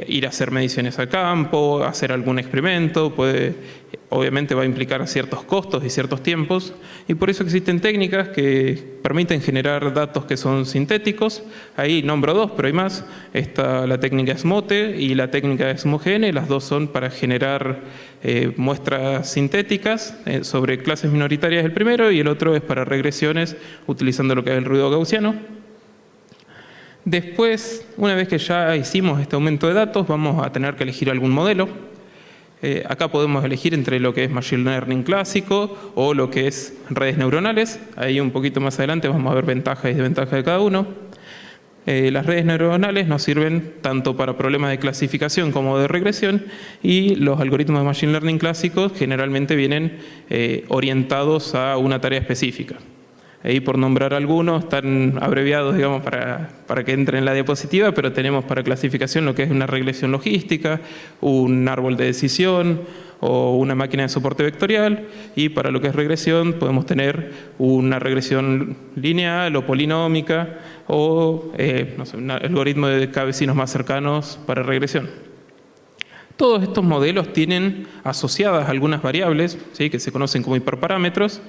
ir a hacer mediciones al campo, hacer algún experimento, obviamente va a implicar ciertos costos y ciertos tiempos, y por eso existen técnicas que permiten generar datos que son sintéticos. Ahí nombro dos, pero hay más. Está la técnica SMOTE y la técnica SMOGN. Las dos son para generar muestras sintéticas sobre clases minoritarias el primero, y el otro es para regresiones utilizando lo que es el ruido gaussiano. Después, una vez que ya hicimos este aumento de datos, vamos a tener que elegir algún modelo. Acá podemos elegir entre lo que es Machine Learning clásico o lo que es redes neuronales. Ahí un poquito más adelante vamos a ver ventajas y desventajas de cada uno. Las redes neuronales nos sirven tanto para problemas de clasificación como de regresión, y los algoritmos de Machine Learning clásicos generalmente vienen orientados a una tarea específica. Ahí, por nombrar algunos, están abreviados, digamos, para que entre en la diapositiva, pero tenemos para clasificación lo que es una regresión logística, un árbol de decisión o una máquina de soporte vectorial, y para lo que es regresión podemos tener una regresión lineal o polinómica o no sé, un algoritmo de cada vecinos más cercanos para regresión. Todos estos modelos tienen asociadas algunas variables, ¿sí?, que se conocen como hiperparámetros,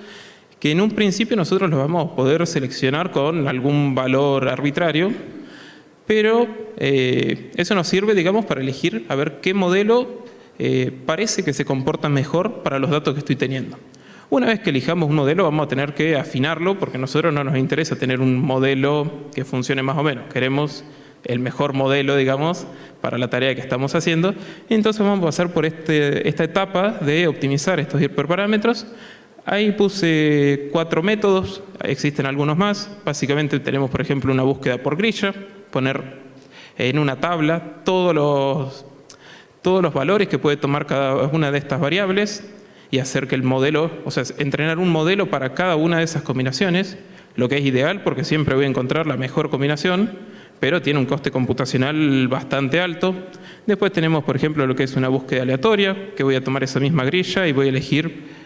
que en un principio nosotros los vamos a poder seleccionar con algún valor arbitrario, pero eso nos sirve, digamos, para elegir a ver qué modelo parece que se comporta mejor para los datos que estoy teniendo. Una vez que elijamos un modelo vamos a tener que afinarlo, porque a nosotros no nos interesa tener un modelo que funcione más o menos. Queremos el mejor modelo, digamos, para la tarea que estamos haciendo. Entonces vamos a pasar por esta etapa de optimizar estos hiperparámetros. Ahí puse 4 métodos, existen algunos más. Básicamente tenemos, por ejemplo, una búsqueda por grilla, poner en una tabla todos los valores que puede tomar cada una de estas variables y hacer que el modelo, o sea, entrenar un modelo para cada una de esas combinaciones, lo que es ideal porque siempre voy a encontrar la mejor combinación, pero tiene un coste computacional bastante alto. Después tenemos, por ejemplo, lo que es una búsqueda aleatoria, que voy a tomar esa misma grilla y voy a elegir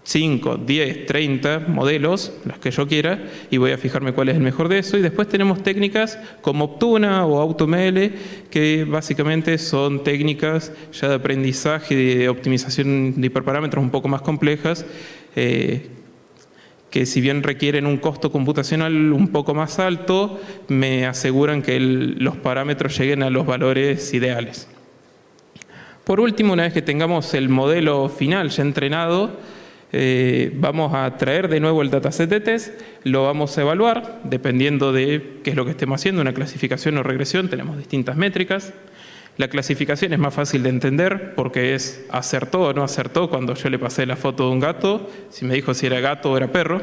5, 10, 30 modelos, los que yo quiera, y voy a fijarme cuál es el mejor de eso. Y después tenemos técnicas como Optuna o AutoML, que básicamente son técnicas ya de aprendizaje y de optimización de hiperparámetros un poco más complejas, que si bien requieren un costo computacional un poco más alto, me aseguran que los parámetros lleguen a los valores ideales. Por último, una vez que tengamos el modelo final ya entrenado, vamos a traer de nuevo el dataset de test, lo vamos a evaluar dependiendo de qué es lo que estemos haciendo, una clasificación o regresión. Tenemos distintas métricas. La clasificación es más fácil de entender porque es acertó o no acertó. Cuando yo le pasé la foto de un gato, si me dijo si era gato o era perro.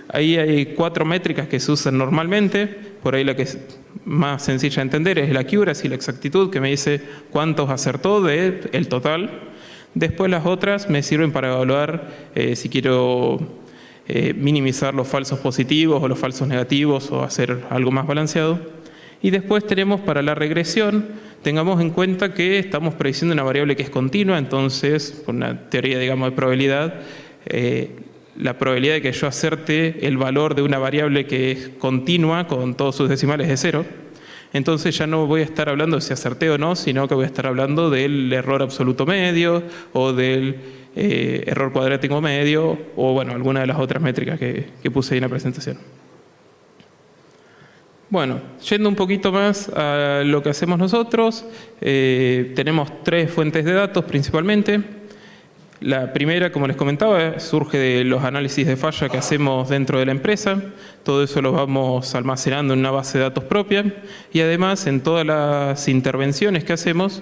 Ahí hay 4 métricas que se usan normalmente. Por ahí la que es más sencilla de entender es la accuracy, la exactitud, que me dice cuántos acertó del total. Después las otras me sirven para evaluar si quiero minimizar los falsos positivos o los falsos negativos o hacer algo más balanceado. Y después tenemos para la regresión, tengamos en cuenta que estamos prediciendo una variable que es continua, entonces, por una teoría, digamos, de probabilidad, la probabilidad de que yo acerte el valor de una variable que es continua con todos sus decimales es 0. Entonces ya no voy a estar hablando de si acerté o no, sino que voy a estar hablando del error absoluto medio o del error cuadrático medio o, bueno, alguna de las otras métricas que puse ahí en la presentación. Bueno, yendo un poquito más a lo que hacemos nosotros, tenemos 3 fuentes de datos principalmente. La primera, como les comentaba, surge de los análisis de falla que hacemos dentro de la empresa. Todo eso lo vamos almacenando en una base de datos propia. Y además, en todas las intervenciones que hacemos,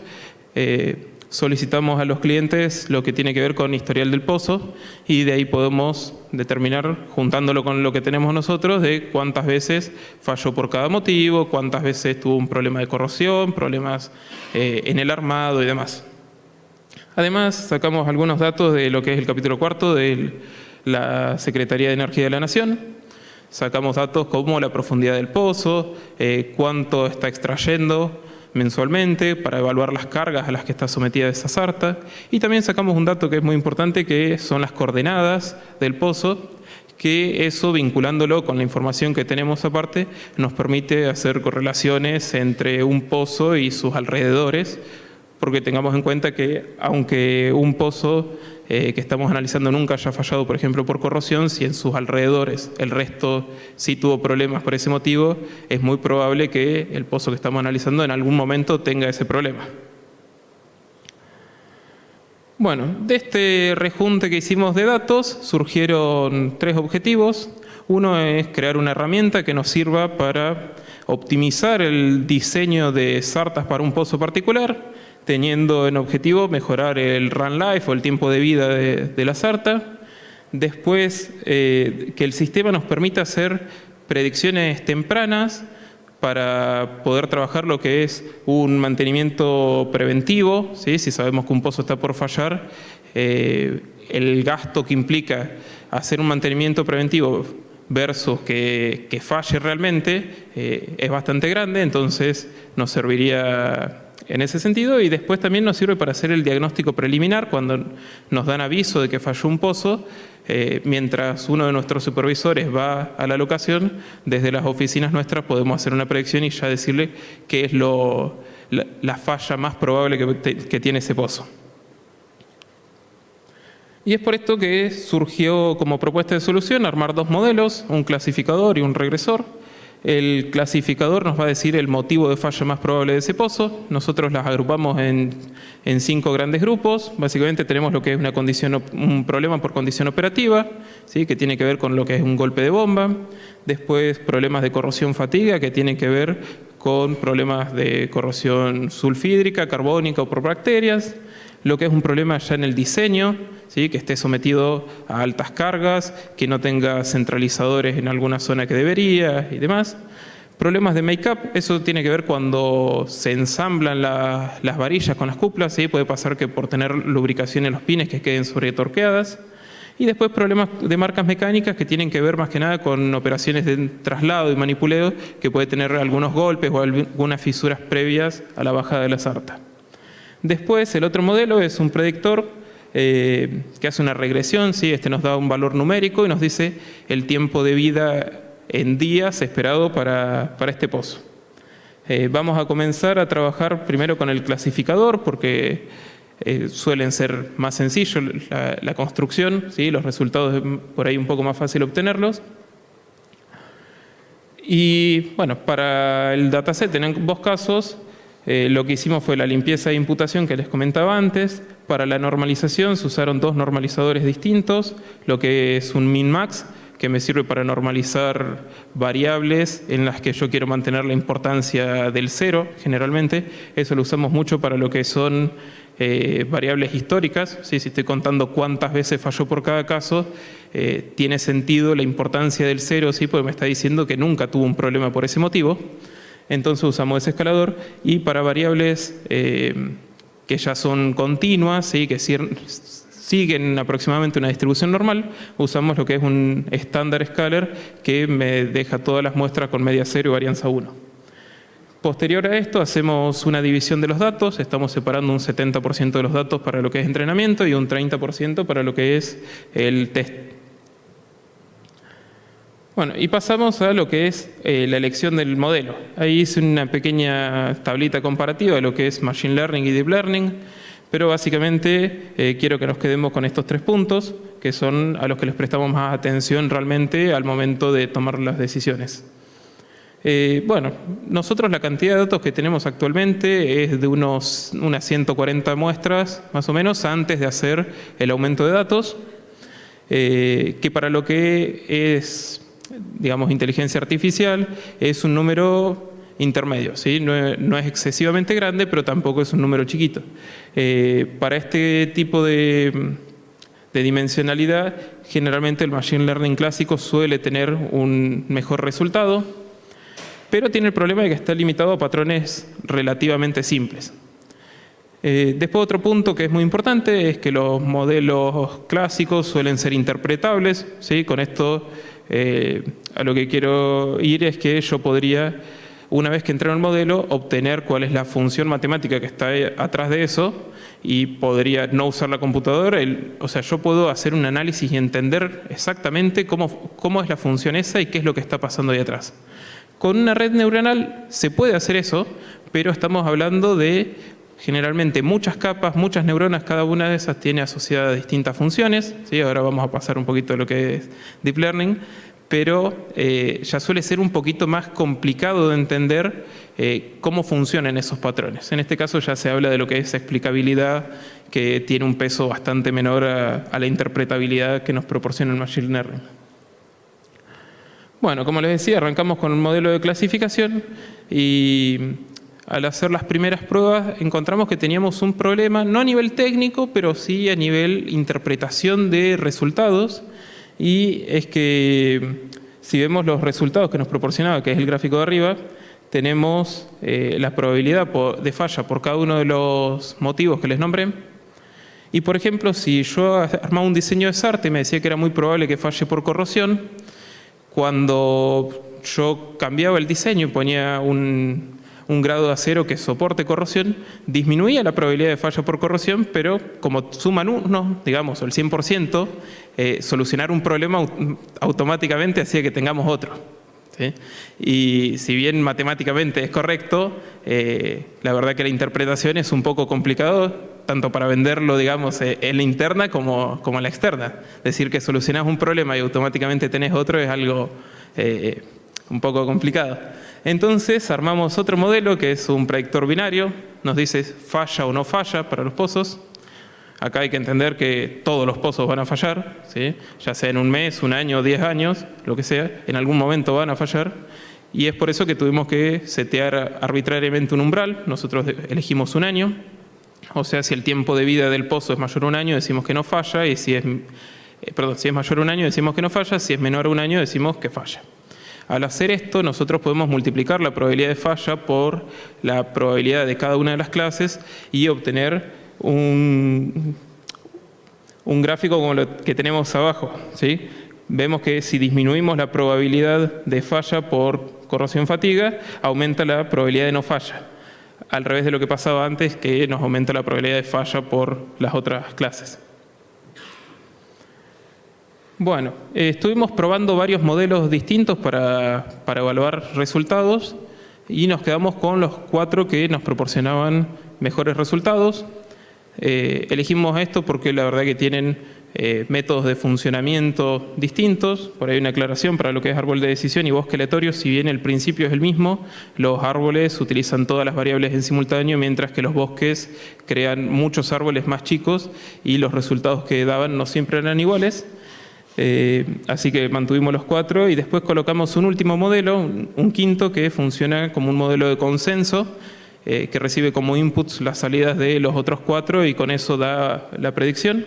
solicitamos a los clientes lo que tiene que ver con historial del pozo y de ahí podemos determinar, juntándolo con lo que tenemos nosotros, de cuántas veces falló por cada motivo, cuántas veces tuvo un problema de corrosión, problemas en el armado y demás. Además, sacamos algunos datos de lo que es el capítulo 4 de la Secretaría de Energía de la Nación. Sacamos datos como la profundidad del pozo, cuánto está extrayendo mensualmente para evaluar las cargas a las que está sometida esa sarta. Y también sacamos un dato que es muy importante, que son las coordenadas del pozo, que eso, vinculándolo con la información que tenemos aparte, nos permite hacer correlaciones entre un pozo y sus alrededores, porque tengamos en cuenta que aunque un pozo que estamos analizando nunca haya fallado, por ejemplo, por corrosión, si en sus alrededores el resto sí tuvo problemas por ese motivo, es muy probable que el pozo que estamos analizando en algún momento tenga ese problema. Bueno, de este rejunte que hicimos de datos surgieron 3 objetivos. Uno es crear una herramienta que nos sirva para optimizar el diseño de sartas para un pozo particular, teniendo en objetivo mejorar el run life o el tiempo de vida de la sarta. Después, que el sistema nos permita hacer predicciones tempranas para poder trabajar lo que es un mantenimiento preventivo, ¿sí? Si sabemos que un pozo está por fallar, el gasto que implica hacer un mantenimiento preventivo versus que falle realmente es bastante grande, entonces nos serviría en ese sentido. Y después también nos sirve para hacer el diagnóstico preliminar cuando nos dan aviso de que falló un pozo. Mientras uno de nuestros supervisores va a la locación, desde las oficinas nuestras podemos hacer una predicción y ya decirle qué es la falla más probable que tiene ese pozo. Y es por esto que surgió como propuesta de solución armar 2 modelos, un clasificador y un regresor. El clasificador nos va a decir el motivo de falla más probable de ese pozo. Nosotros las agrupamos en 5 grandes grupos. Básicamente tenemos lo que es un problema por condición operativa, ¿sí? Que tiene que ver con lo que es un golpe de bomba. Después problemas de corrosión fatiga, que tienen que ver con problemas de corrosión sulfídrica, carbónica o por bacterias. Lo que es un problema ya en el diseño, ¿sí? Que esté sometido a altas cargas, que no tenga centralizadores en alguna zona que debería y demás. Problemas de make-up, eso tiene que ver cuando se ensamblan las varillas con las cuplas, ¿sí? Puede pasar que por tener lubricación en los pines que queden sobretorqueadas. Y después problemas de marcas mecánicas que tienen que ver más que nada con operaciones de traslado y manipuleo, que puede tener algunos golpes o algunas fisuras previas a la bajada de la sarta. Después, el otro modelo es un predictor que hace una regresión, ¿sí? Este nos da un valor numérico y nos dice el tiempo de vida en días esperado para este pozo. Vamos a comenzar a trabajar primero con el clasificador porque suelen ser más sencillos la construcción, ¿sí? Los resultados por ahí un poco más fácil obtenerlos. Y bueno, para el dataset tenemos 2 casos. Lo que hicimos fue la limpieza de imputación que les comentaba antes. Para la normalización se usaron 2 normalizadores distintos, lo que es un min-max, que me sirve para normalizar variables en las que yo quiero mantener la importancia del 0, generalmente. Eso lo usamos mucho para lo que son variables históricas, ¿sí? Si estoy contando cuántas veces falló por cada caso, tiene sentido la importancia del 0, ¿sí? Porque me está diciendo que nunca tuvo un problema por ese motivo. Entonces usamos ese escalador. Y para variables que ya son continuas, ¿sí? Que siguen aproximadamente una distribución normal, usamos lo que es un estándar scaler que me deja todas las muestras con media 0 y varianza 1. Posterior a esto hacemos una división de los datos, estamos separando un 70% de los datos para lo que es entrenamiento y un 30% para lo que es el test. Bueno, y pasamos a lo que es la elección del modelo. Ahí hice una pequeña tablita comparativa de lo que es Machine Learning y Deep Learning, pero básicamente quiero que nos quedemos con estos 3 puntos, que son a los que les prestamos más atención realmente al momento de tomar las decisiones. Bueno, nosotros la cantidad de datos que tenemos actualmente es de unas 140 muestras, más o menos, antes de hacer el aumento de datos, que para lo que es, digamos, inteligencia artificial, es un número intermedio, ¿sí? No es excesivamente grande, pero tampoco es un número chiquito. Para este tipo de dimensionalidad, generalmente el Machine Learning clásico suele tener un mejor resultado, pero tiene el problema de que está limitado a patrones relativamente simples. Después otro punto que es muy importante es que los modelos clásicos suelen ser interpretables, ¿sí? Con esto a lo que quiero ir es que yo podría, una vez que entreno el modelo, obtener cuál es la función matemática que está atrás de eso y podría no usar la computadora. O sea, yo puedo hacer un análisis y entender exactamente cómo es la función esa y qué es lo que está pasando ahí atrás. Con una red neuronal se puede hacer eso, pero estamos hablando de generalmente muchas capas, muchas neuronas, cada una de esas tiene asociadas distintas funciones, ¿sí? Ahora vamos a pasar un poquito de lo que es Deep Learning, pero ya suele ser un poquito más complicado de entender cómo funcionan esos patrones. En este caso ya se habla de lo que es explicabilidad, que tiene un peso bastante menor a la interpretabilidad que nos proporciona el Machine Learning. Bueno, como les decía, arrancamos con un modelo de clasificación y al hacer las primeras pruebas encontramos que teníamos un problema, no a nivel técnico, pero sí a nivel interpretación de resultados. Y es que si vemos los resultados que nos proporcionaba, que es el gráfico de arriba, tenemos la probabilidad de falla por cada uno de los motivos que les nombré. Y por ejemplo, si yo armaba un diseño de Sartre y me decía que era muy probable que falle por corrosión, cuando yo cambiaba el diseño y ponía un grado de acero que soporte corrosión, disminuía la probabilidad de falla por corrosión, pero como suman 1, digamos, o el 100%, solucionar un problema automáticamente hacía que tengamos otro, ¿sí? Y si bien matemáticamente es correcto, la verdad que la interpretación es un poco complicado, tanto para venderlo, digamos, en la interna como en la externa. Decir que solucionás un problema y automáticamente tenés otro es algo un poco complicado. Entonces armamos otro modelo que es un predictor binario, nos dice falla o no falla para los pozos. Acá hay que entender que todos los pozos van a fallar, ¿sí? Ya sea en un mes, un año, 10 años, lo que sea, en algún momento van a fallar. Y es por eso que tuvimos que setear arbitrariamente un umbral. Nosotros elegimos un año. O sea, si el tiempo de vida del pozo es mayor a un año, decimos que no falla. Y si es mayor a un año, decimos que no falla. Si es menor a un año, decimos que falla. Al hacer esto, nosotros podemos multiplicar la probabilidad de falla por la probabilidad de cada una de las clases y obtener un gráfico como lo que tenemos abajo, ¿sí? Vemos que si disminuimos la probabilidad de falla por corrosión-fatiga, aumenta la probabilidad de no falla. Al revés de lo que pasaba antes, que nos aumenta la probabilidad de falla por las otras clases. Bueno, estuvimos probando varios modelos distintos para evaluar resultados y nos quedamos con los 4 que nos proporcionaban mejores resultados. Elegimos esto porque la verdad que tienen métodos de funcionamiento distintos. Por ahí una aclaración para lo que es árbol de decisión y bosque aleatorio. Si bien el principio es el mismo, los árboles utilizan todas las variables en simultáneo, mientras que los bosques crean muchos árboles más chicos y los resultados que daban no siempre eran iguales. Así que mantuvimos los 4 y después colocamos un último modelo, un quinto, que funciona como un modelo de consenso, que recibe como inputs las salidas de los otros 4 y con eso da la predicción.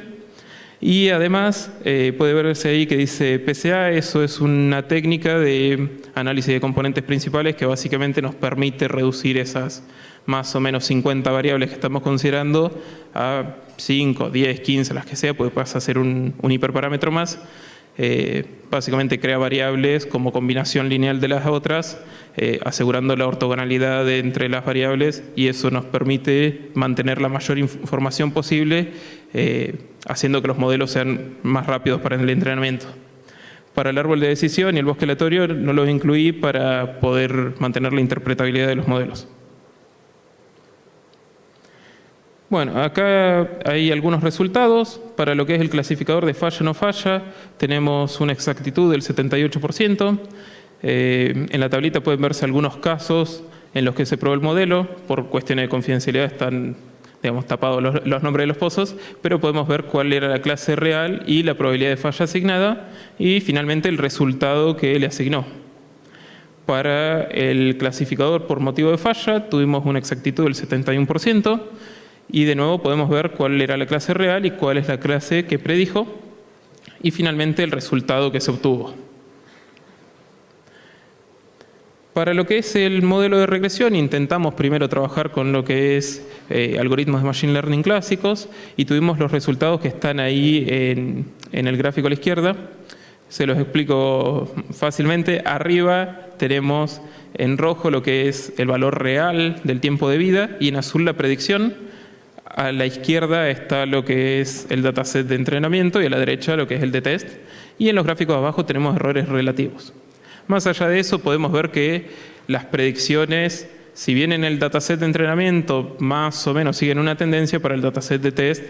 Y además puede verse ahí que dice PCA. Eso es una técnica de análisis de componentes principales que básicamente nos permite reducir esas más o menos 50 variables que estamos considerando a 5, 10, 15, las que sea, pues pasa a ser un hiperparámetro más. Básicamente crea variables como combinación lineal de las otras, asegurando la ortogonalidad entre las variables, y eso nos permite mantener la mayor información posible, haciendo que los modelos sean más rápidos para el entrenamiento. Para el árbol de decisión y el bosque aleatorio no los incluí para poder mantener la interpretabilidad de los modelos. Bueno, acá hay algunos resultados. Para lo que es el clasificador de falla no falla, tenemos una exactitud del 78%. En la tablita pueden verse algunos casos en los que se probó el modelo. Por cuestiones de confidencialidad están, digamos, tapados los nombres de los pozos, pero podemos ver cuál era la clase real y la probabilidad de falla asignada, y finalmente el resultado que le asignó. Para el clasificador por motivo de falla tuvimos una exactitud del 71%, y de nuevo podemos ver cuál era la clase real y cuál es la clase que predijo, y finalmente el resultado que se obtuvo. Para lo que es el modelo de regresión, intentamos primero trabajar con lo que es algoritmos de Machine Learning clásicos, y tuvimos los resultados que están ahí en el gráfico a la izquierda. Se los explico fácilmente. Arriba tenemos en rojo lo que es el valor real del tiempo de vida, y en azul la predicción. A la izquierda está lo que es el dataset de entrenamiento, y a la derecha lo que es el de test. Y en los gráficos de abajo tenemos errores relativos. Más allá de eso, podemos ver que las predicciones, si bien en el dataset de entrenamiento más o menos siguen una tendencia, para el dataset de test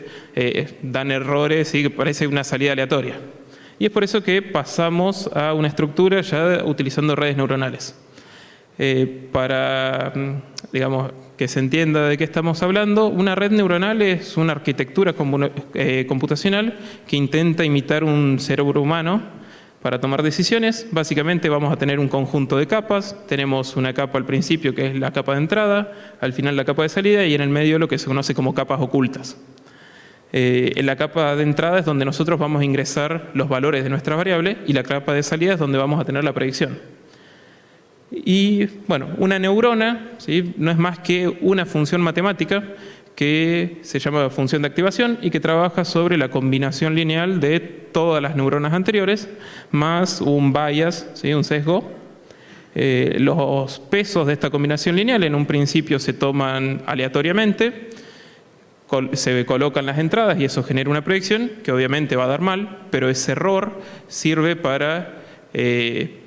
dan errores y parece una salida aleatoria. Y es por eso que pasamos a una estructura ya utilizando redes neuronales. Para, digamos, que se entienda de qué estamos hablando, una red neuronal es una arquitectura computacional que intenta imitar un cerebro humano para tomar decisiones. Básicamente vamos a tener un conjunto de capas. Tenemos una capa al principio, que es la capa de entrada, al final la capa de salida, y en el medio lo que se conoce como capas ocultas. En la capa de entrada es donde nosotros vamos a ingresar los valores de nuestra variable, y la capa de salida es donde vamos a tener la predicción. Y bueno, una neurona, ¿sí?, no es más que una función matemática que se llama función de activación y que trabaja sobre la combinación lineal de todas las neuronas anteriores, más un bias, ¿sí?, un sesgo. Los pesos de esta combinación lineal en un principio se toman aleatoriamente, se colocan las entradas y eso genera una predicción que obviamente va a dar mal, pero ese error sirve para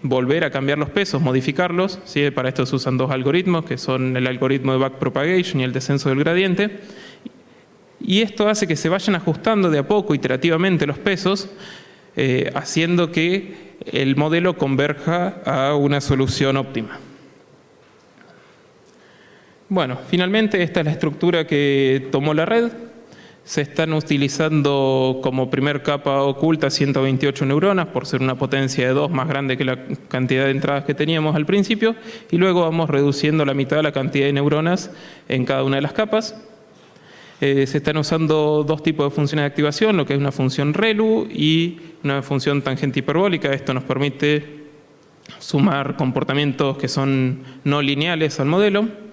volver a cambiar los pesos, modificarlos, ¿sí? Para esto se usan dos algoritmos, que son el algoritmo de backpropagation y el descenso del gradiente. Y esto hace que se vayan ajustando de a poco, iterativamente, los pesos, haciendo que el modelo converja a una solución óptima. Bueno, finalmente esta es la estructura que tomó la red. Se están utilizando como primer capa oculta 128 neuronas, por ser una potencia de 2 más grande que la cantidad de entradas que teníamos al principio, y luego vamos reduciendo la mitad de la cantidad de neuronas en cada una de las capas. Se están usando dos tipos de funciones de activación, lo que es una función ReLU y una función tangente hiperbólica. Esto nos permite sumar comportamientos que son no lineales al modelo.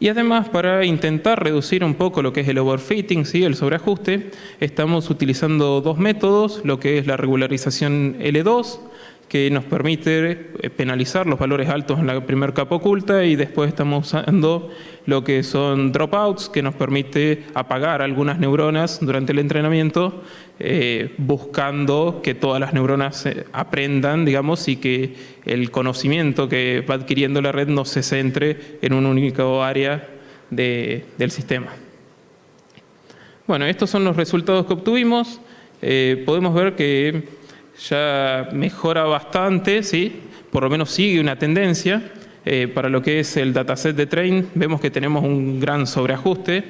Y además, para intentar reducir un poco lo que es el overfitting, ¿sí?, el sobreajuste, estamos utilizando dos métodos, lo que es la regularización L2, que nos permite penalizar los valores altos en la primera capa oculta, y después estamos usando lo que son dropouts, que nos permite apagar algunas neuronas durante el entrenamiento, buscando que todas las neuronas aprendan, digamos, y que el conocimiento que va adquiriendo la red no se centre en un único área del sistema. Bueno, estos son los resultados que obtuvimos. Podemos ver que ya mejora bastante, ¿sí? Por lo menos sigue una tendencia. Para lo que es el dataset de train, vemos que tenemos un gran sobreajuste.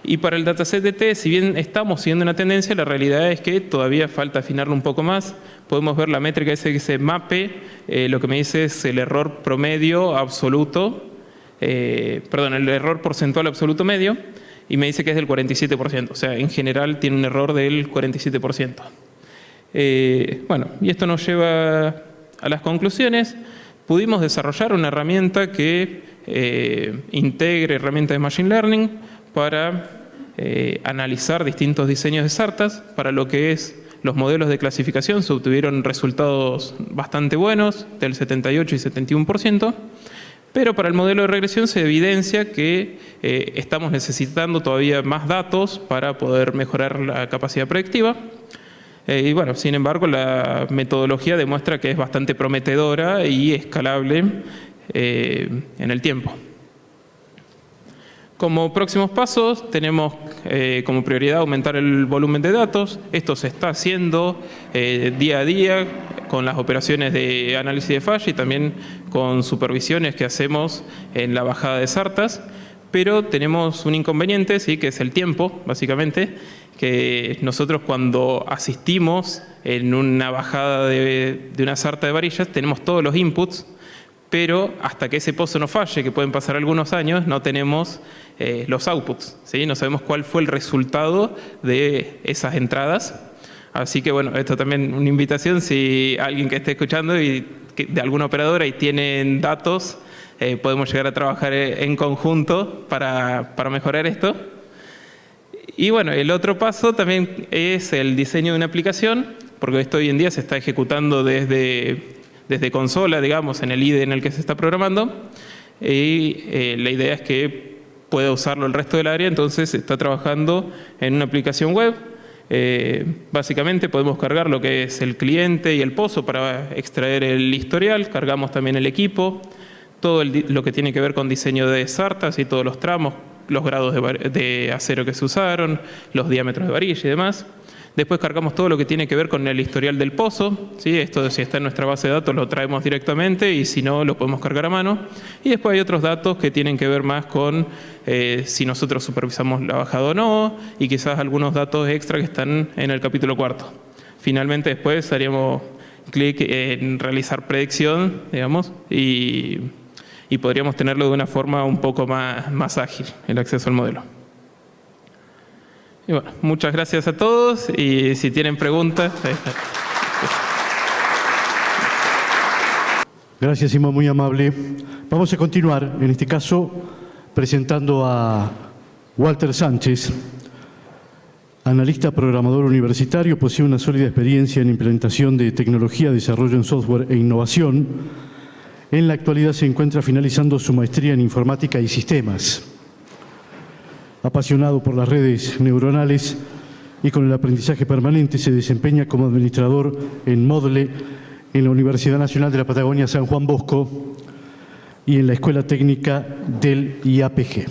Y para el dataset de T, si bien estamos siguiendo una tendencia, la realidad es que todavía falta afinarlo un poco más. Podemos ver la métrica esa que se mape, lo que me dice es el error promedio absoluto, el error porcentual absoluto medio, y me dice que es del 47%. O sea, en general tiene un error del 47%. Bueno, y esto nos lleva a las conclusiones. Pudimos desarrollar una herramienta que integre herramientas de Machine Learning para analizar distintos diseños de sartas para lo que es los modelos de clasificación se obtuvieron resultados bastante buenos, del 78 y 71%, pero para el modelo de regresión se evidencia que estamos necesitando todavía más datos para poder mejorar la capacidad predictiva. Y bueno, sin embargo, la metodología demuestra que es bastante prometedora y escalable en el tiempo. Como próximos pasos tenemos como prioridad aumentar el volumen de datos. Esto se está haciendo día a día con las operaciones de análisis de falla y también con supervisiones que hacemos en la bajada de sartas. Pero tenemos un inconveniente, ¿sí?, que es el tiempo, básicamente, que nosotros cuando asistimos en una bajada de una sarta de varillas tenemos todos los inputs, pero hasta que ese pozo no falle, que pueden pasar algunos años, no tenemos los outputs, ¿sí? No sabemos cuál fue el resultado de esas entradas. Así que bueno, esto también una invitación, si alguien que esté escuchando y de alguna operadora y tienen datos, podemos llegar a trabajar en conjunto para mejorar esto. Y bueno, el otro paso también es el diseño de una aplicación, porque esto hoy en día se está ejecutando desde consola, digamos, en el IDE en el que se está programando, y la idea es que pueda usarlo el resto del área, entonces se está trabajando en una aplicación web. Básicamente podemos cargar lo que es el cliente y el pozo para extraer el historial, cargamos también el equipo, todo lo que tiene que ver con diseño de sartas y todos los tramos, los grados de acero que se usaron, los diámetros de varilla y demás. Después cargamos todo lo que tiene que ver con el historial del pozo, ¿sí? Esto si está en nuestra base de datos lo traemos directamente y si no lo podemos cargar a mano. Y después hay otros datos que tienen que ver más con si nosotros supervisamos la bajada o no y quizás algunos datos extra que están en el capítulo 4. Finalmente después haríamos clic en realizar predicción, digamos, y podríamos tenerlo de una forma un poco más ágil, el acceso al modelo. Y bueno, muchas gracias a todos y si tienen preguntas. Gracias, Simón, muy amable. Vamos a continuar, en este caso, presentando a Walter Sánchez, analista programador universitario, posee una sólida experiencia en implementación de tecnología, desarrollo en software e innovación. En la actualidad se encuentra finalizando su maestría en informática y sistemas. Apasionado por las redes neuronales y con el aprendizaje permanente, se desempeña como administrador en Moodle en la Universidad Nacional de la Patagonia San Juan Bosco y en la Escuela Técnica del IAPG.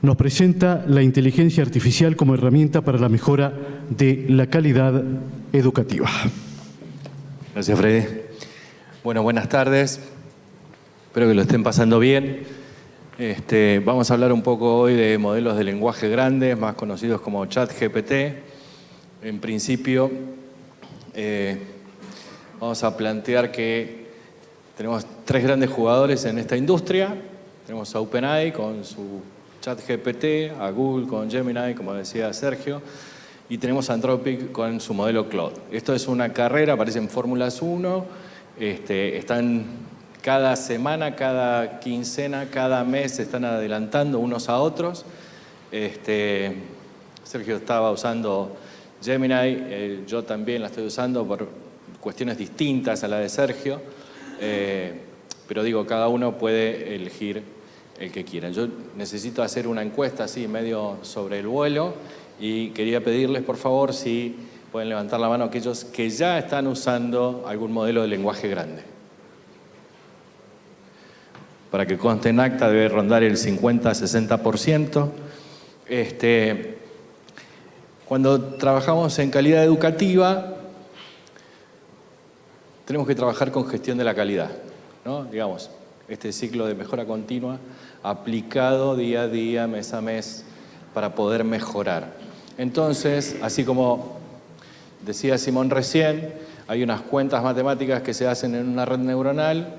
Nos presenta la inteligencia artificial como herramienta para la mejora de la calidad educativa. Gracias, Freddy. Bueno, buenas tardes. Espero que lo estén pasando bien. Vamos a hablar un poco hoy de modelos de lenguaje grandes, más conocidos como ChatGPT. En principio, vamos a plantear que tenemos tres grandes jugadores en esta industria. Tenemos a OpenAI con su ChatGPT, a Google con Gemini, como decía Sergio, y tenemos a Anthropic con su modelo Claude. Esto es una carrera, aparecen Fórmulas 1, están cada semana, cada quincena, cada mes se están adelantando unos a otros. Sergio estaba usando Gemini, yo también la estoy usando por cuestiones distintas a la de Sergio, pero digo, cada uno puede elegir el que quiera. Yo necesito hacer una encuesta así medio sobre el vuelo y quería pedirles por favor si pueden levantar la mano aquellos que ya están usando algún modelo de lenguaje grande. Para que conste en acta debe rondar el 50-60%. Cuando trabajamos en calidad educativa, tenemos que trabajar con gestión de la calidad, ¿no? Digamos, este ciclo de mejora continua aplicado día a día, mes a mes, para poder mejorar. Entonces, así como decía Simón recién, hay unas cuentas matemáticas que se hacen en una red neuronal.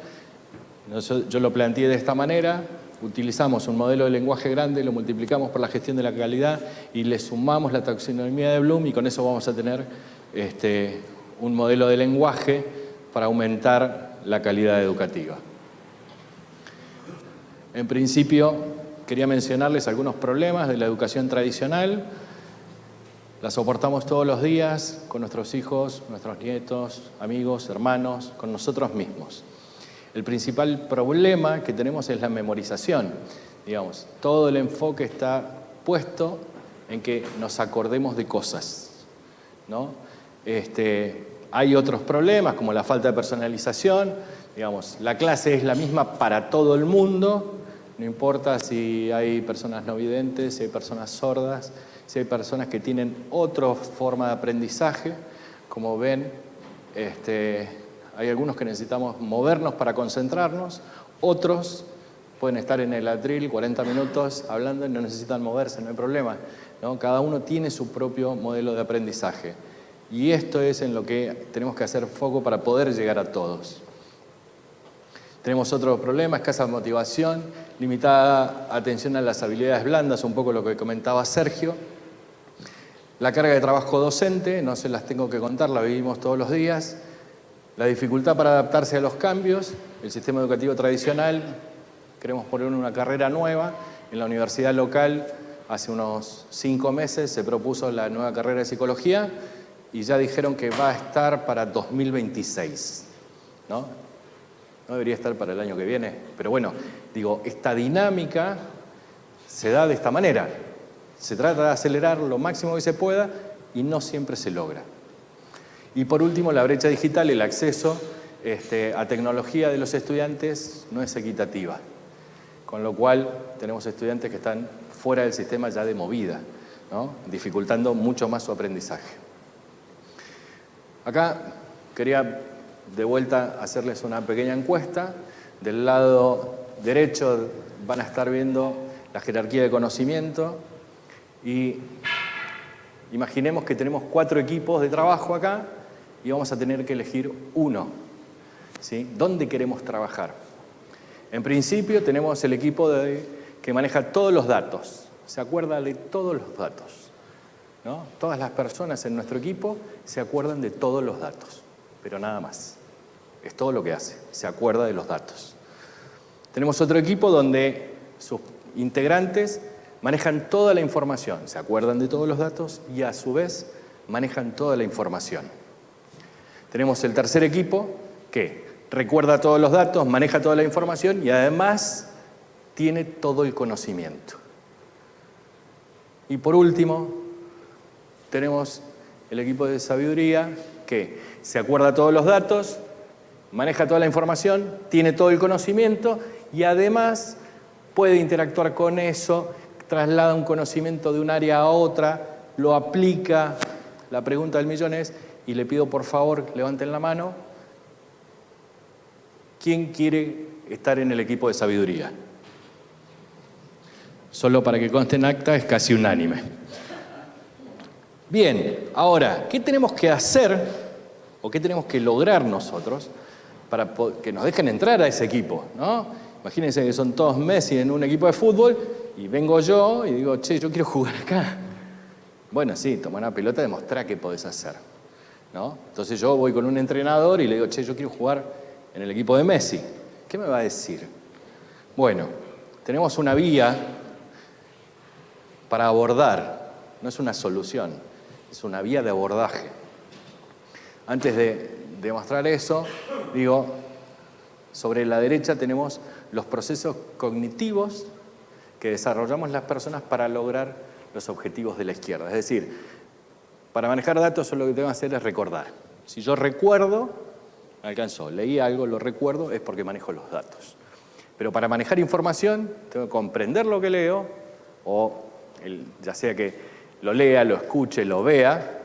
Yo lo planteé de esta manera: utilizamos un modelo de lenguaje grande, lo multiplicamos por la gestión de la calidad y le sumamos la taxonomía de Bloom y con eso vamos a tener un modelo de lenguaje para aumentar la calidad educativa. En principio, quería mencionarles algunos problemas de la educación tradicional. La soportamos todos los días con nuestros hijos, nuestros nietos, amigos, hermanos, con nosotros mismos. El principal problema que tenemos es la memorización. Digamos, todo el enfoque está puesto en que nos acordemos de cosas, ¿no? Hay otros problemas como la falta de personalización. Digamos, la clase es la misma para todo el mundo, no importa si hay personas no videntes, si hay personas sordas, si hay personas que tienen otra forma de aprendizaje. Como ven, hay algunos que necesitamos movernos para concentrarnos, otros pueden estar en el atril 40 minutos hablando y no necesitan moverse, no hay problema, ¿no? Cada uno tiene su propio modelo de aprendizaje. Y esto es en lo que tenemos que hacer foco para poder llegar a todos. Tenemos otro problema, escasa motivación, limitada atención a las habilidades blandas, un poco lo que comentaba Sergio. La carga de trabajo docente, no se las tengo que contar, la vivimos todos los días. La dificultad para adaptarse a los cambios, el sistema educativo tradicional, queremos poner una carrera nueva. En la universidad local, hace unos 5 meses, se propuso la nueva carrera de psicología y ya dijeron que va a estar para 2026, ¿no? No debería estar para el año que viene, pero bueno, digo, esta dinámica se da de esta manera. Se trata de acelerar lo máximo que se pueda y no siempre se logra. Y por último, la brecha digital, el acceso a tecnología de los estudiantes no es equitativa, con lo cual tenemos estudiantes que están fuera del sistema ya de movida, ¿no? Dificultando mucho más su aprendizaje. Acá quería de vuelta hacerles una pequeña encuesta. Del lado derecho van a estar viendo la jerarquía de conocimiento y imaginemos que tenemos 4 equipos de trabajo acá y vamos a tener que elegir uno, ¿sí? ¿Dónde queremos trabajar? En principio tenemos el equipo que maneja todos los datos, se acuerda de todos los datos, ¿no? Todas las personas en nuestro equipo se acuerdan de todos los datos, pero nada más. Es todo lo que hace, se acuerda de los datos. Tenemos otro equipo donde sus integrantes manejan toda la información, se acuerdan de todos los datos y a su vez manejan toda la información. Tenemos el tercer equipo que recuerda todos los datos, maneja toda la información y además tiene todo el conocimiento. Y por último, tenemos el equipo de sabiduría que se acuerda todos los datos, maneja toda la información, tiene todo el conocimiento y además puede interactuar con eso, traslada un conocimiento de un área a otra, lo aplica. La pregunta del millón es, y le pido por favor, levanten la mano, ¿quién quiere estar en el equipo de sabiduría? Solo para que conste en acta, es casi unánime. Bien, ahora, ¿qué tenemos que hacer o qué tenemos que lograr nosotros para que nos dejen entrar a ese equipo, ¿no? Imagínense que son todos Messi en un equipo de fútbol y vengo yo y digo, che, yo quiero jugar acá. Bueno, sí, toma una pelota y demostrá qué podés hacer, ¿no? Entonces yo voy con un entrenador y le digo, che, yo quiero jugar en el equipo de Messi. ¿Qué me va a decir? Bueno, tenemos una vía para abordar, no es una solución, es una vía de abordaje. Antes de demostrar eso, digo, sobre la derecha tenemos los procesos cognitivos que desarrollamos las personas para lograr los objetivos de la izquierda. Es decir, para manejar datos lo que tengo que hacer es recordar. Si yo recuerdo, me alcanzó, leí algo, lo recuerdo, es porque manejo los datos. Pero para manejar información, tengo que comprender lo que leo, o ya sea que lo lea, lo escuche, lo vea,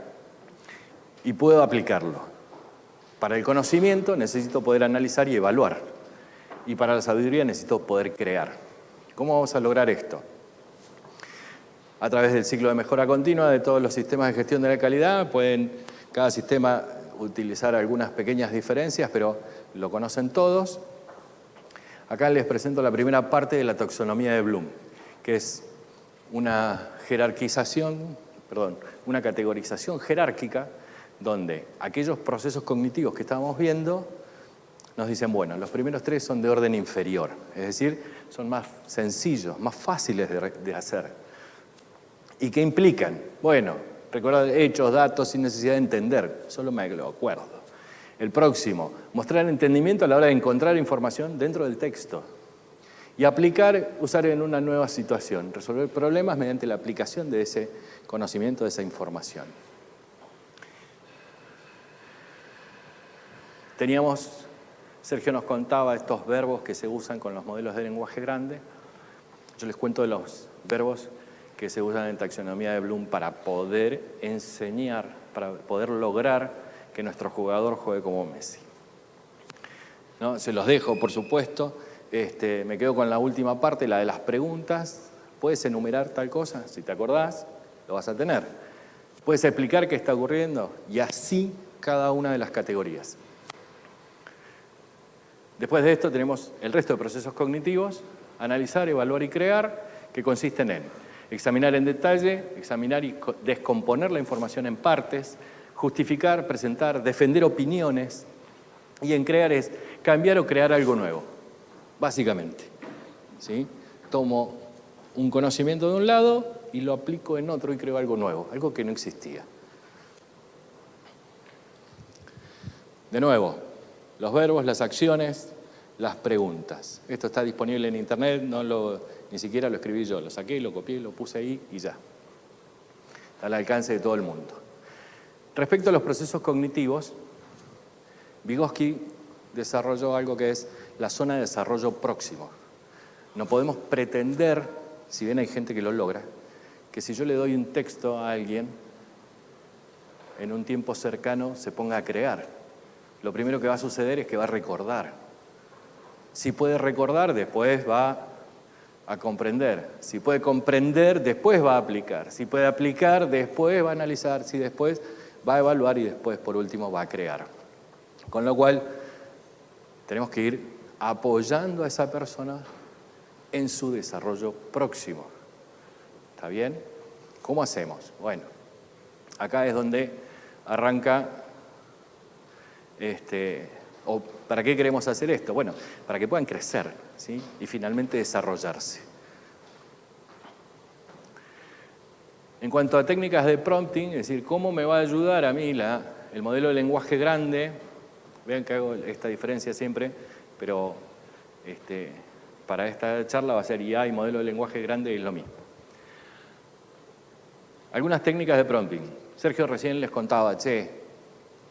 y puedo aplicarlo. Para el conocimiento necesito poder analizar y evaluar. Y para la sabiduría necesito poder crear. ¿Cómo vamos a lograr esto? A través del ciclo de mejora continua de todos los sistemas de gestión de la calidad. Pueden cada sistema utilizar algunas pequeñas diferencias, pero lo conocen todos. Acá les presento la primera parte de la taxonomía de Bloom, que es una una categorización jerárquica donde aquellos procesos cognitivos que estábamos viendo nos dicen, bueno, los primeros 3 son de orden inferior, es decir, son más sencillos, más fáciles de hacer. ¿Y qué implican? Bueno, recordar hechos, datos, sin necesidad de entender, solo me lo acuerdo. El próximo, mostrar entendimiento a la hora de encontrar información dentro del texto. Y aplicar, usar en una nueva situación, resolver problemas mediante la aplicación de ese conocimiento, de esa información. Sergio nos contaba estos verbos que se usan con los modelos de lenguaje grande. Yo les cuento de los verbos que se usan en taxonomía de Bloom para poder enseñar, para poder lograr que nuestro jugador juegue como Messi. ¿No? Se los dejo, por supuesto. Me quedo con la última parte, la de las preguntas. ¿Puedes enumerar tal cosa? Si te acordás, lo vas a tener. ¿Puedes explicar qué está ocurriendo? Y así cada una de las categorías. Después de esto tenemos el resto de procesos cognitivos: analizar, evaluar y crear, que consisten en examinar en detalle, examinar y descomponer la información en partes, justificar, presentar, defender opiniones, y en crear es cambiar o crear algo nuevo, básicamente. ¿Sí? Tomo un conocimiento de un lado y lo aplico en otro y creo algo nuevo, algo que no existía. De nuevo, los verbos, las acciones, las preguntas. Esto está disponible en internet, ni siquiera lo escribí yo, lo saqué, lo copié, lo puse ahí y ya. Está al alcance de todo el mundo. Respecto a los procesos cognitivos, Vygotsky desarrolló algo que es la zona de desarrollo próximo. No podemos pretender, si bien hay gente que lo logra, que si yo le doy un texto a alguien, en un tiempo cercano se ponga a crear. Lo primero que va a suceder es que va a recordar. Si puede recordar, después va a comprender. Si puede comprender, después va a aplicar. Si puede aplicar, después va a analizar. Si después va a evaluar y después, por último, va a crear. Con lo cual, tenemos que ir apoyando a esa persona en su desarrollo próximo. ¿Está bien? ¿Cómo hacemos? Bueno, acá es donde arranca, ¿para qué queremos hacer esto? Bueno, para que puedan crecer, ¿sí? Y finalmente desarrollarse. En cuanto a técnicas de prompting, es decir, ¿cómo me va a ayudar a mí el modelo de lenguaje grande? Vean que hago esta diferencia siempre, pero para esta charla va a ser IA y modelo de lenguaje grande, es lo mismo. Algunas técnicas de prompting. Sergio recién les contaba,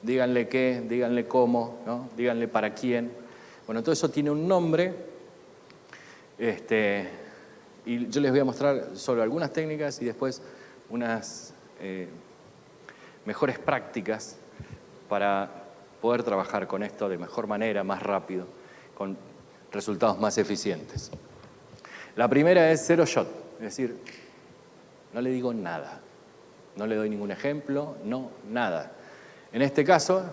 díganle qué, díganle cómo, ¿no? Díganle para quién. Bueno, todo eso tiene un nombre, y yo les voy a mostrar solo algunas técnicas y después unas mejores prácticas para poder trabajar con esto de mejor manera, más rápido, con resultados más eficientes. La primera es zero shot, es decir, no le digo nada, no le doy ningún ejemplo, no, nada. En este caso,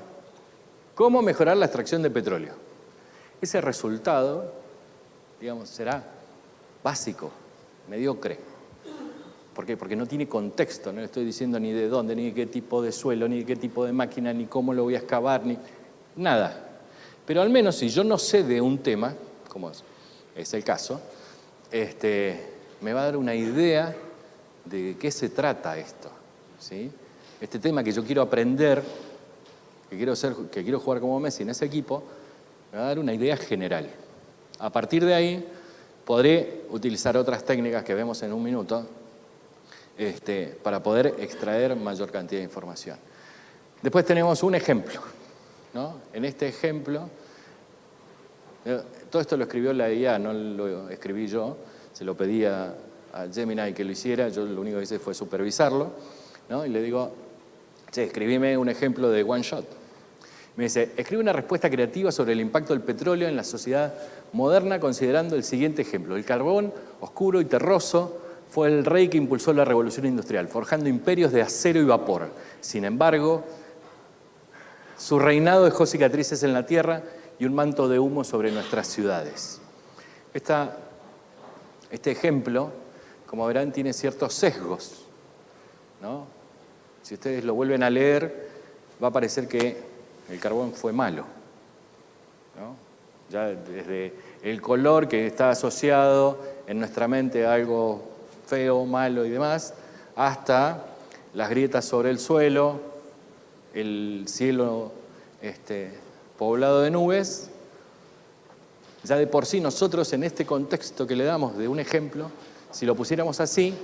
¿cómo mejorar la extracción de petróleo? Ese resultado, digamos, será básico, mediocre. ¿Por qué? Porque no tiene contexto, no le estoy diciendo ni de dónde, ni de qué tipo de suelo, ni de qué tipo de máquina, ni cómo lo voy a excavar, ni nada. Pero al menos si yo no sé de un tema, como es el caso, me va a dar una idea de qué se trata esto, ¿sí? Este tema que yo quiero aprender, que quiero jugar como Messi en ese equipo, me va a dar una idea general. A partir de ahí, podré utilizar otras técnicas que vemos en un minuto, para poder extraer mayor cantidad de información. Después tenemos un ejemplo, ¿no? En este ejemplo, todo esto lo escribió la IA, no lo escribí yo, se lo pedí a Gemini que lo hiciera, yo lo único que hice fue supervisarlo, ¿no? Y le digo, escribime un ejemplo de one shot. Me dice, escribe una respuesta creativa sobre el impacto del petróleo en la sociedad moderna considerando el siguiente ejemplo. El carbón, oscuro y terroso, fue el rey que impulsó la revolución industrial, forjando imperios de acero y vapor. Sin embargo, su reinado dejó cicatrices en la tierra y un manto de humo sobre nuestras ciudades. Este ejemplo, como verán, tiene ciertos sesgos, ¿no? Si ustedes lo vuelven a leer, va a parecer que el carbón fue malo, ¿no? Ya desde el color que está asociado en nuestra mente a algo feo, malo y demás, hasta las grietas sobre el suelo, el cielo poblado de nubes, ya de por sí nosotros en este contexto que le damos de un ejemplo, si lo pusiéramos así,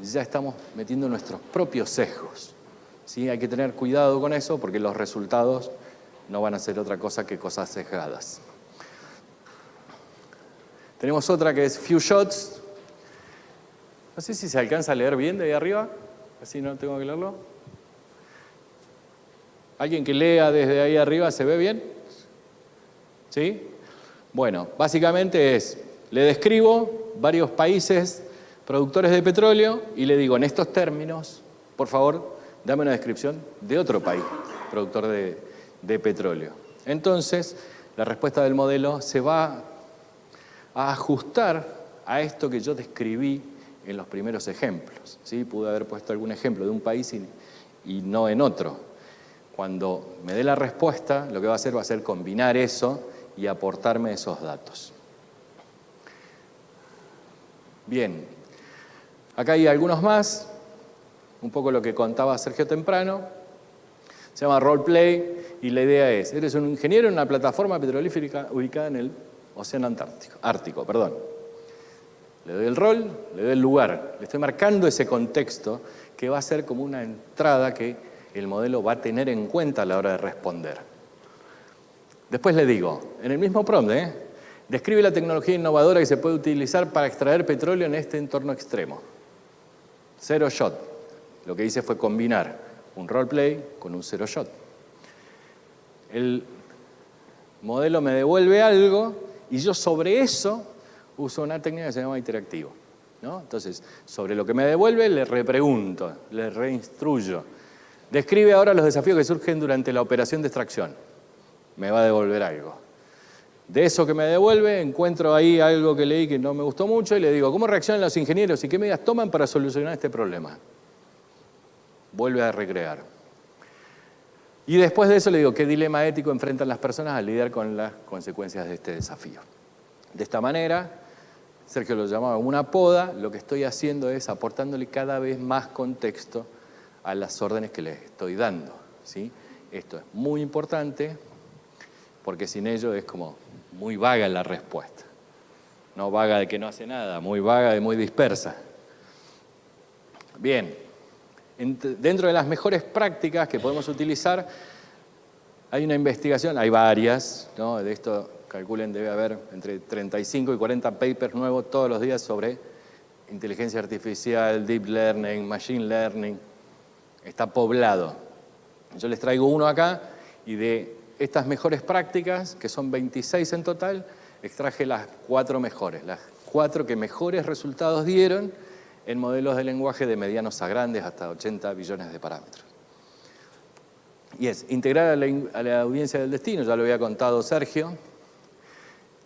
ya estamos metiendo nuestros propios sesgos. ¿Sí? Hay que tener cuidado con eso porque los resultados no van a ser otra cosa que cosas sesgadas. Tenemos otra que es Few Shots. No sé si se alcanza a leer bien de ahí arriba, así no tengo que leerlo. ¿Alguien que lea desde ahí arriba se ve bien? ¿Sí? Bueno, básicamente le describo varios países productores de petróleo y le digo, en estos términos, por favor, dame una descripción de otro país productor de petróleo. Entonces, la respuesta del modelo se va a ajustar a esto que yo describí en los primeros ejemplos. ¿Sí? Pude haber puesto algún ejemplo de un país y no en otro. Cuando me dé la respuesta, lo que va a ser combinar eso y aportarme esos datos. Bien, acá hay algunos más, un poco lo que contaba Sergio temprano. Se llama Roleplay y la idea es, eres un ingeniero en una plataforma petrolífera ubicada en el Océano Ártico. Le doy el rol, le doy el lugar, le estoy marcando ese contexto que va a ser como una entrada que el modelo va a tener en cuenta a la hora de responder. Después le digo, en el mismo prompt, describe la tecnología innovadora que se puede utilizar para extraer petróleo en este entorno extremo. Zero shot. Lo que hice fue combinar un roleplay con un zero shot. El modelo me devuelve algo y yo sobre eso uso una técnica que se llama interactivo, ¿no? Entonces, sobre lo que me devuelve le repregunto, le reinstruyo. Describe ahora los desafíos que surgen durante la operación de extracción. Me va a devolver algo. De eso que me devuelve, encuentro ahí algo que leí que no me gustó mucho y le digo, ¿cómo reaccionan los ingenieros y qué medidas toman para solucionar este problema? Vuelve a recrear. Y después de eso le digo, ¿qué dilema ético enfrentan las personas al lidiar con las consecuencias de este desafío? De esta manera, Sergio lo llamaba una poda, lo que estoy haciendo es aportándole cada vez más contexto a las órdenes que les estoy dando, ¿sí? Esto es muy importante porque sin ello es como muy vaga la respuesta. No vaga de que no hace nada, muy vaga y muy dispersa. Bien, dentro de las mejores prácticas que podemos utilizar, hay una investigación, hay varias, ¿no? De esto, calculen, debe haber entre 35 y 40 papers nuevos todos los días sobre inteligencia artificial, deep learning, machine learning. Está poblado. Yo les traigo uno acá y de estas mejores prácticas, que son 26 en total, extraje las 4 mejores, las 4 que mejores resultados dieron en modelos de lenguaje de medianos a grandes, hasta 80 billones de parámetros. Y es integrar a la audiencia del destino, ya lo había contado Sergio.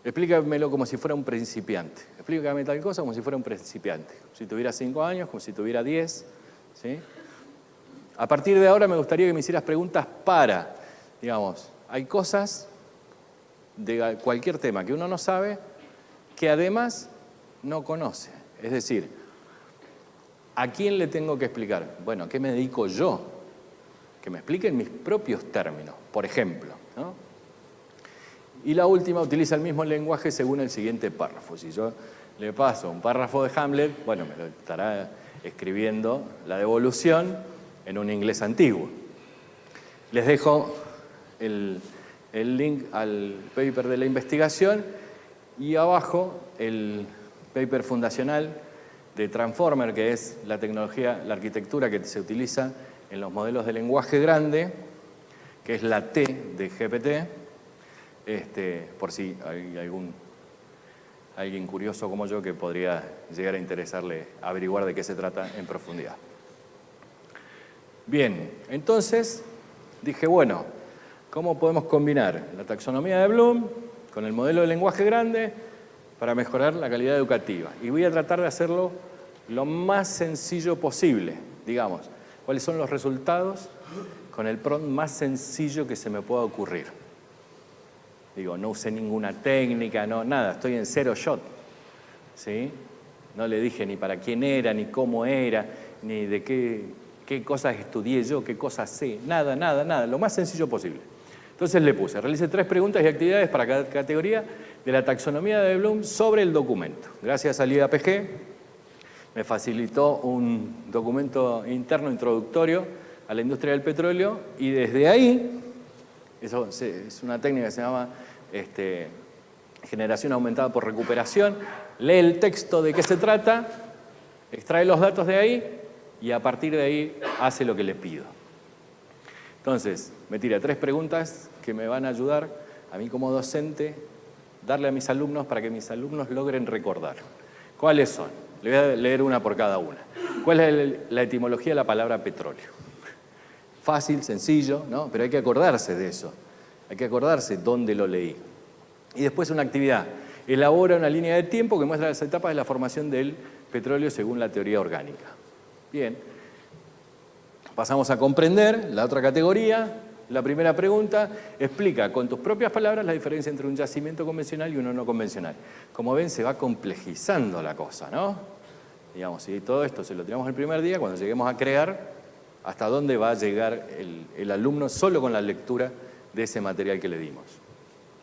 Explícamelo como si fuera un principiante. Explícame tal cosa como si fuera un principiante. Si tuviera 5 años, como si tuviera 10. ¿Sí? A partir de ahora me gustaría que me hicieras preguntas para, digamos, hay cosas de cualquier tema que uno no sabe que además no conoce. Es decir, ¿a quién le tengo que explicar? Bueno, ¿a qué me dedico yo? Que me expliquen mis propios términos, por ejemplo, ¿no? Y la última utiliza el mismo lenguaje según el siguiente párrafo. Si yo le paso un párrafo de Hamlet, bueno, me lo estará escribiendo la devolución en un inglés antiguo. Les dejo el link al paper de la investigación y abajo el paper fundacional de Transformer, que es la tecnología, la arquitectura que se utiliza en los modelos de lenguaje grande, que es la T de GPT, por si hay alguien curioso como yo que podría llegar a interesarle averiguar de qué se trata en profundidad. Bien, entonces dije, bueno, ¿cómo podemos combinar la taxonomía de Bloom con el modelo de lenguaje grande para mejorar la calidad educativa? Y voy a tratar de hacerlo lo más sencillo posible, digamos. ¿Cuáles son los resultados? Con el prompt más sencillo que se me pueda ocurrir. Digo, no usé ninguna técnica, no, nada, estoy en zero shot, ¿sí? No le dije ni para quién era, ni cómo era, ni de qué qué cosas estudié yo, qué cosas sé, nada, lo más sencillo posible. Entonces le puse, realice 3 preguntas y actividades para cada categoría de la taxonomía de Bloom sobre el documento. Gracias al IAPG me facilitó un documento interno introductorio a la industria del petróleo y desde ahí, eso es una técnica que se llama generación aumentada por recuperación, lee el texto de qué se trata, extrae los datos de ahí y a partir de ahí hace lo que le pido. Entonces, me tira 3 preguntas que me van a ayudar a mí como docente, darle a mis alumnos para que mis alumnos logren recordar. ¿Cuáles son? Le voy a leer una por cada una. ¿Cuál es la etimología de la palabra petróleo? Fácil, sencillo, ¿no? Pero hay que acordarse de eso. Hay que acordarse dónde lo leí. Y después una actividad. Elabora una línea de tiempo que muestra las etapas de la formación del petróleo según la teoría orgánica. Bien. Pasamos a comprender la otra categoría. La primera pregunta, explica con tus propias palabras la diferencia entre un yacimiento convencional y uno no convencional. Como ven, se va complejizando la cosa, ¿no? Digamos, si todo esto se lo tiramos el primer día, cuando lleguemos a crear, ¿hasta dónde va a llegar el alumno solo con la lectura de ese material que le dimos?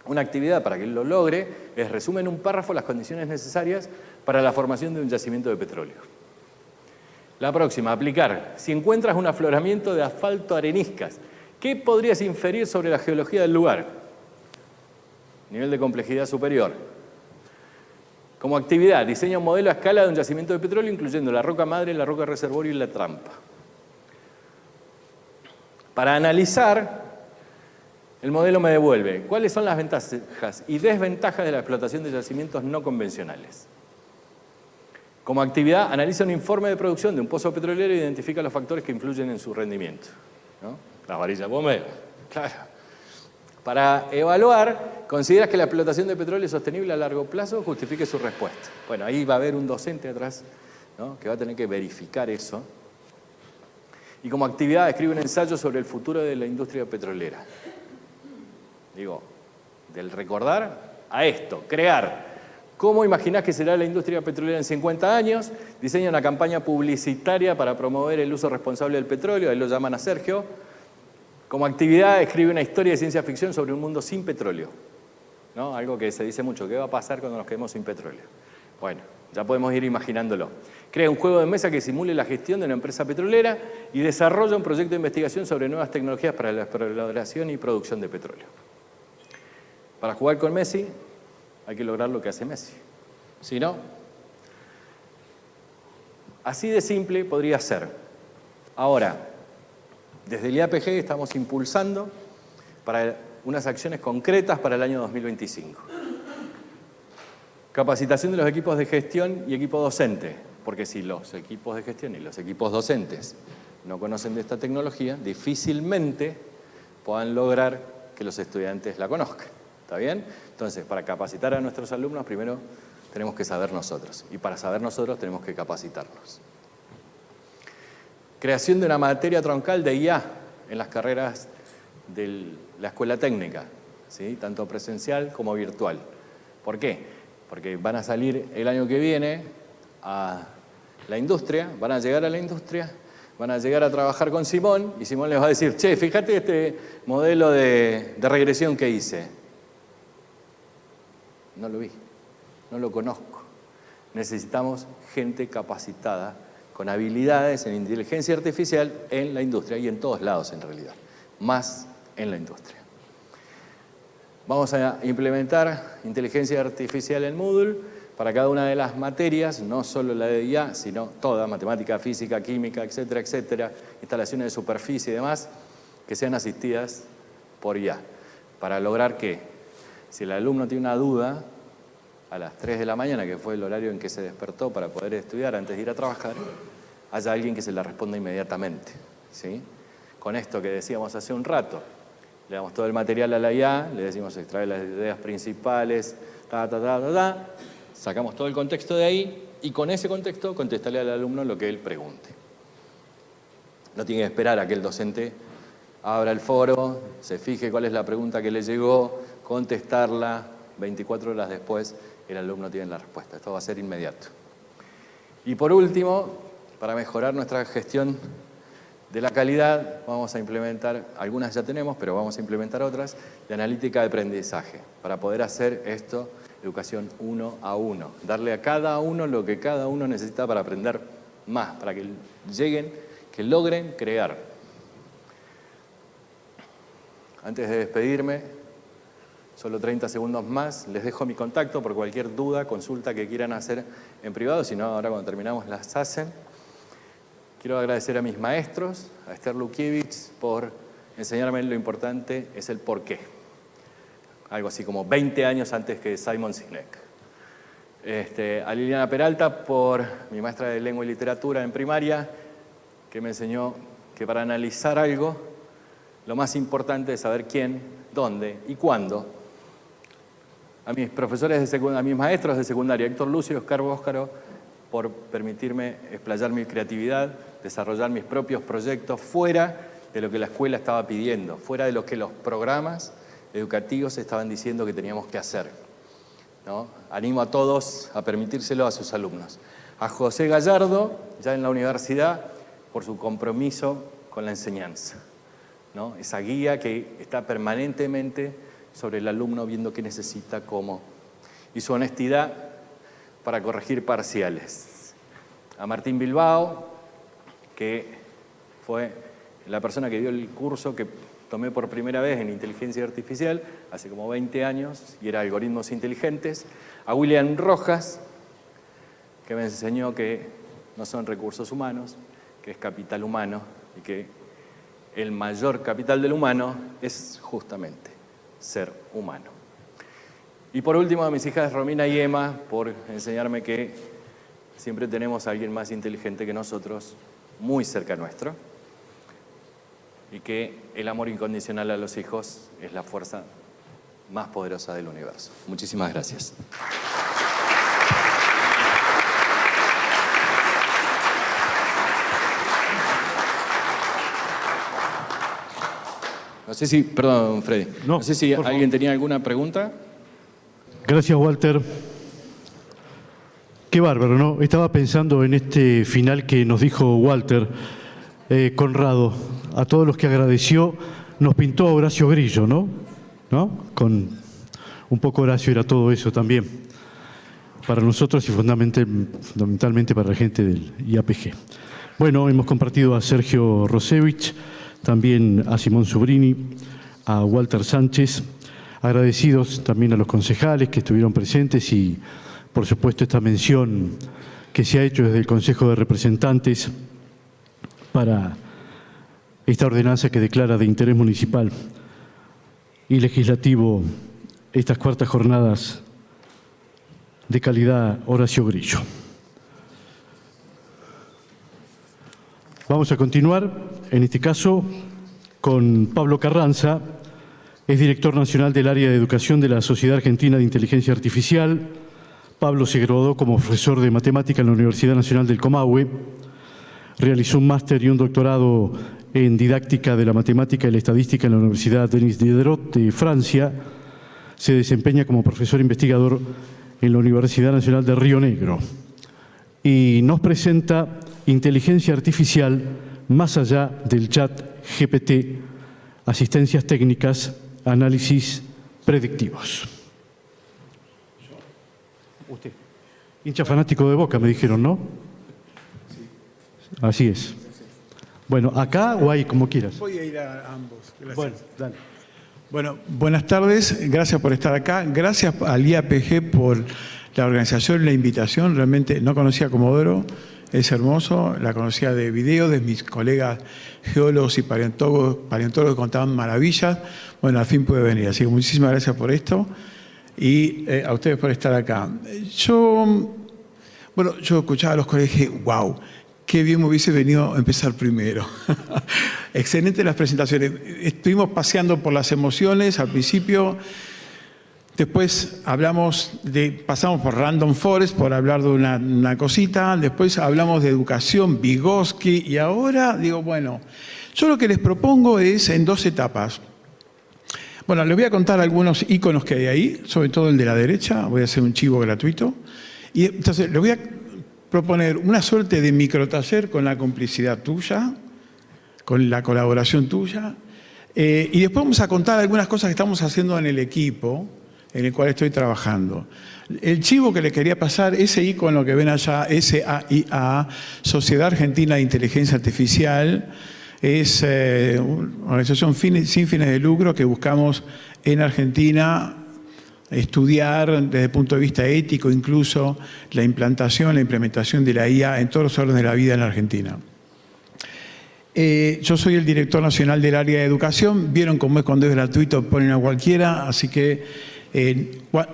Una actividad para que él lo logre es resume en un párrafo las condiciones necesarias para la formación de un yacimiento de petróleo. La próxima, aplicar. Si encuentras un afloramiento de asfalto areniscas, ¿qué podrías inferir sobre la geología del lugar? Nivel de complejidad superior. Como actividad, diseña un modelo a escala de un yacimiento de petróleo, incluyendo la roca madre, la roca reservorio y la trampa. Para analizar, el modelo me devuelve cuáles son las ventajas y desventajas de la explotación de yacimientos no convencionales. Como actividad, analiza un informe de producción de un pozo petrolero e identifica los factores que influyen en su rendimiento, ¿no? Las varillas bomberas, claro. Para evaluar, ¿consideras que la explotación de petróleo es sostenible a largo plazo? Justifique su respuesta. Bueno, ahí va a haber un docente atrás, ¿no?, que va a tener que verificar eso. Y como actividad, escribe un ensayo sobre el futuro de la industria petrolera. Digo, del recordar a esto, crear. ¿Cómo imaginás que será la industria petrolera en 50 años? Diseña una campaña publicitaria para promover el uso responsable del petróleo, ahí lo llaman a Sergio. Como actividad, escribe una historia de ciencia ficción sobre un mundo sin petróleo, ¿no? Algo que se dice mucho, ¿qué va a pasar cuando nos quedemos sin petróleo? Bueno, ya podemos ir imaginándolo. Crea un juego de mesa que simule la gestión de una empresa petrolera y desarrolla un proyecto de investigación sobre nuevas tecnologías para la exploración y producción de petróleo. Para jugar con Messi, hay que lograr lo que hace Messi. Si no, así de simple podría ser. Ahora, desde el IAPG estamos impulsando para unas acciones concretas para el año 2025. Capacitación de los equipos de gestión y equipo docente, porque si los equipos de gestión y los equipos docentes no conocen de esta tecnología, difícilmente puedan lograr que los estudiantes la conozcan. ¿Está bien? Entonces, para capacitar a nuestros alumnos, primero tenemos que saber nosotros. Y para saber nosotros, tenemos que capacitarnos. Creación de una materia troncal de IA en las carreras de la escuela técnica, ¿sí?, tanto presencial como virtual. ¿Por qué? Porque van a salir el año que viene a la industria, van a llegar a la industria, van a llegar a trabajar con Simón y Simón les va a decir, che, fíjate este modelo de regresión que hice. No lo vi, no lo conozco. Necesitamos gente capacitada con habilidades en inteligencia artificial en la industria y en todos lados en realidad, más en la industria. Vamos a implementar inteligencia artificial en Moodle para cada una de las materias, no solo la de IA, sino toda, matemática, física, química, etcétera, etcétera, instalaciones de superficie y demás, que sean asistidas por IA, para lograr que, si el alumno tiene una duda, a las 3 de la mañana, que fue el horario en que se despertó para poder estudiar antes de ir a trabajar, haya alguien que se la responda inmediatamente, ¿sí? Con esto que decíamos hace un rato, le damos todo el material a la IA, le decimos extrae las ideas principales, sacamos todo el contexto de ahí y con ese contexto contestarle al alumno lo que él pregunte. No tiene que esperar a que el docente abra el foro, se fije cuál es la pregunta que le llegó, contestarla, 24 horas después el alumno tiene la respuesta. Esto va a ser inmediato. Y por último, para mejorar nuestra gestión de la calidad vamos a implementar, algunas ya tenemos, pero vamos a implementar otras, de analítica de aprendizaje, para poder hacer esto, educación 1 a 1, darle a cada uno lo que cada uno necesita para aprender más, para que lleguen, que logren crear. Antes de despedirme, solo 30 segundos más, les dejo mi contacto por cualquier duda, consulta que quieran hacer en privado, si no, ahora cuando terminamos las hacen. Quiero agradecer a mis maestros, a Esther Lukiewicz, por enseñarme lo importante es el porqué. Algo así como 20 años antes que Simon Sinek. A Liliana Peralta, por mi maestra de lengua y literatura en primaria, que me enseñó que para analizar algo, lo más importante es saber quién, dónde y cuándo. A mis profesores de secundaria, a mis maestros de secundaria, Héctor Lucio y Oscar Bóscaro, por permitirme explayar mi creatividad, desarrollar mis propios proyectos fuera de lo que la escuela estaba pidiendo, fuera de lo que los programas educativos estaban diciendo que teníamos que hacer, ¿no? Animo a todos a permitírselo a sus alumnos. A José Gallardo, ya en la universidad, por su compromiso con la enseñanza, ¿no? Esa guía que está permanentemente sobre el alumno viendo qué necesita, cómo. Y su honestidad para corregir parciales. A Martín Bilbao, que fue la persona que dio el curso que tomé por primera vez en inteligencia artificial, hace como 20 años, y era algoritmos inteligentes. A William Rojas, que me enseñó que no son recursos humanos, que es capital humano, y que el mayor capital del humano es justamente ser humano. Y por último, a mis hijas Romina y Emma, por enseñarme que siempre tenemos a alguien más inteligente que nosotros, muy cerca nuestro, y que el amor incondicional a los hijos es la fuerza más poderosa del universo. Muchísimas gracias. No sé si, perdón, Freddy, no sé si alguien tenía alguna pregunta. Gracias, Walter. Qué bárbaro, ¿no? Estaba pensando en este final que nos dijo Walter, Conrado, a todos los que agradeció, nos pintó a Horacio Grillo, ¿no? Con un poco Horacio era todo eso también, para nosotros y fundamentalmente para la gente del IAPG. Bueno, hemos compartido a Sergio Rosevich, también a Simón Subrini, a Walter Sánchez, agradecidos también a los concejales que estuvieron presentes y, por supuesto, esta mención que se ha hecho desde el Consejo de Representantes para esta ordenanza que declara de interés municipal y legislativo estas cuartas jornadas de calidad Horacio Grillo. Vamos a continuar, en este caso, con Pablo Carranza. Es director nacional del área de educación de la Sociedad Argentina de Inteligencia Artificial. Pablo se graduó como profesor de matemática en la Universidad Nacional del Comahue. Realizó un máster y un doctorado en didáctica de la matemática y la estadística en la Universidad Denis Diderot de Francia. Se desempeña como profesor investigador en la Universidad Nacional de Río Negro. Y nos presenta inteligencia artificial más allá del chat GPT, asistencias técnicas, análisis predictivos. Usted, hincha fanático de Boca, me dijeron, ¿no? Así es. Bueno, ¿acá o ahí, como quieras? Voy a ir a ambos. Gracias. Bueno, dale. Bueno, buenas tardes. Gracias por estar acá. Gracias al IAPG por la organización y la invitación. Realmente no conocía a Comodoro. Es hermoso. La conocía de video, de mis colegas geólogos y paleontólogos que contaban maravillas. Bueno, al fin pude venir. Así que muchísimas gracias por esto. Y a ustedes por estar acá. Yo escuchaba a los colegas y dije, wow, qué bien me hubiese venido a empezar primero. Excelentes las presentaciones. Estuvimos paseando por las emociones al principio. Después pasamos por Random Forest por hablar de una cosita. Después hablamos de educación, Vygotsky. Y ahora digo, bueno, yo lo que les propongo es en 2 etapas. Bueno, les voy a contar algunos iconos que hay ahí, sobre todo el de la derecha. Voy a hacer un chivo gratuito. Y entonces les voy a proponer una suerte de microtaller con la complicidad tuya, con la colaboración tuya. Y después vamos a contar algunas cosas que estamos haciendo en el equipo en el cual estoy trabajando. El chivo que le quería pasar, ese icono que ven allá, SAIA, Sociedad Argentina de Inteligencia Artificial, es una organización sin fines de lucro que buscamos en Argentina estudiar desde el punto de vista ético incluso la implantación, la implementación de la IA en todos los órdenes de la vida en la Argentina. Yo soy el director nacional del área de educación. Vieron cómo es cuando es gratuito, ponen a cualquiera, así que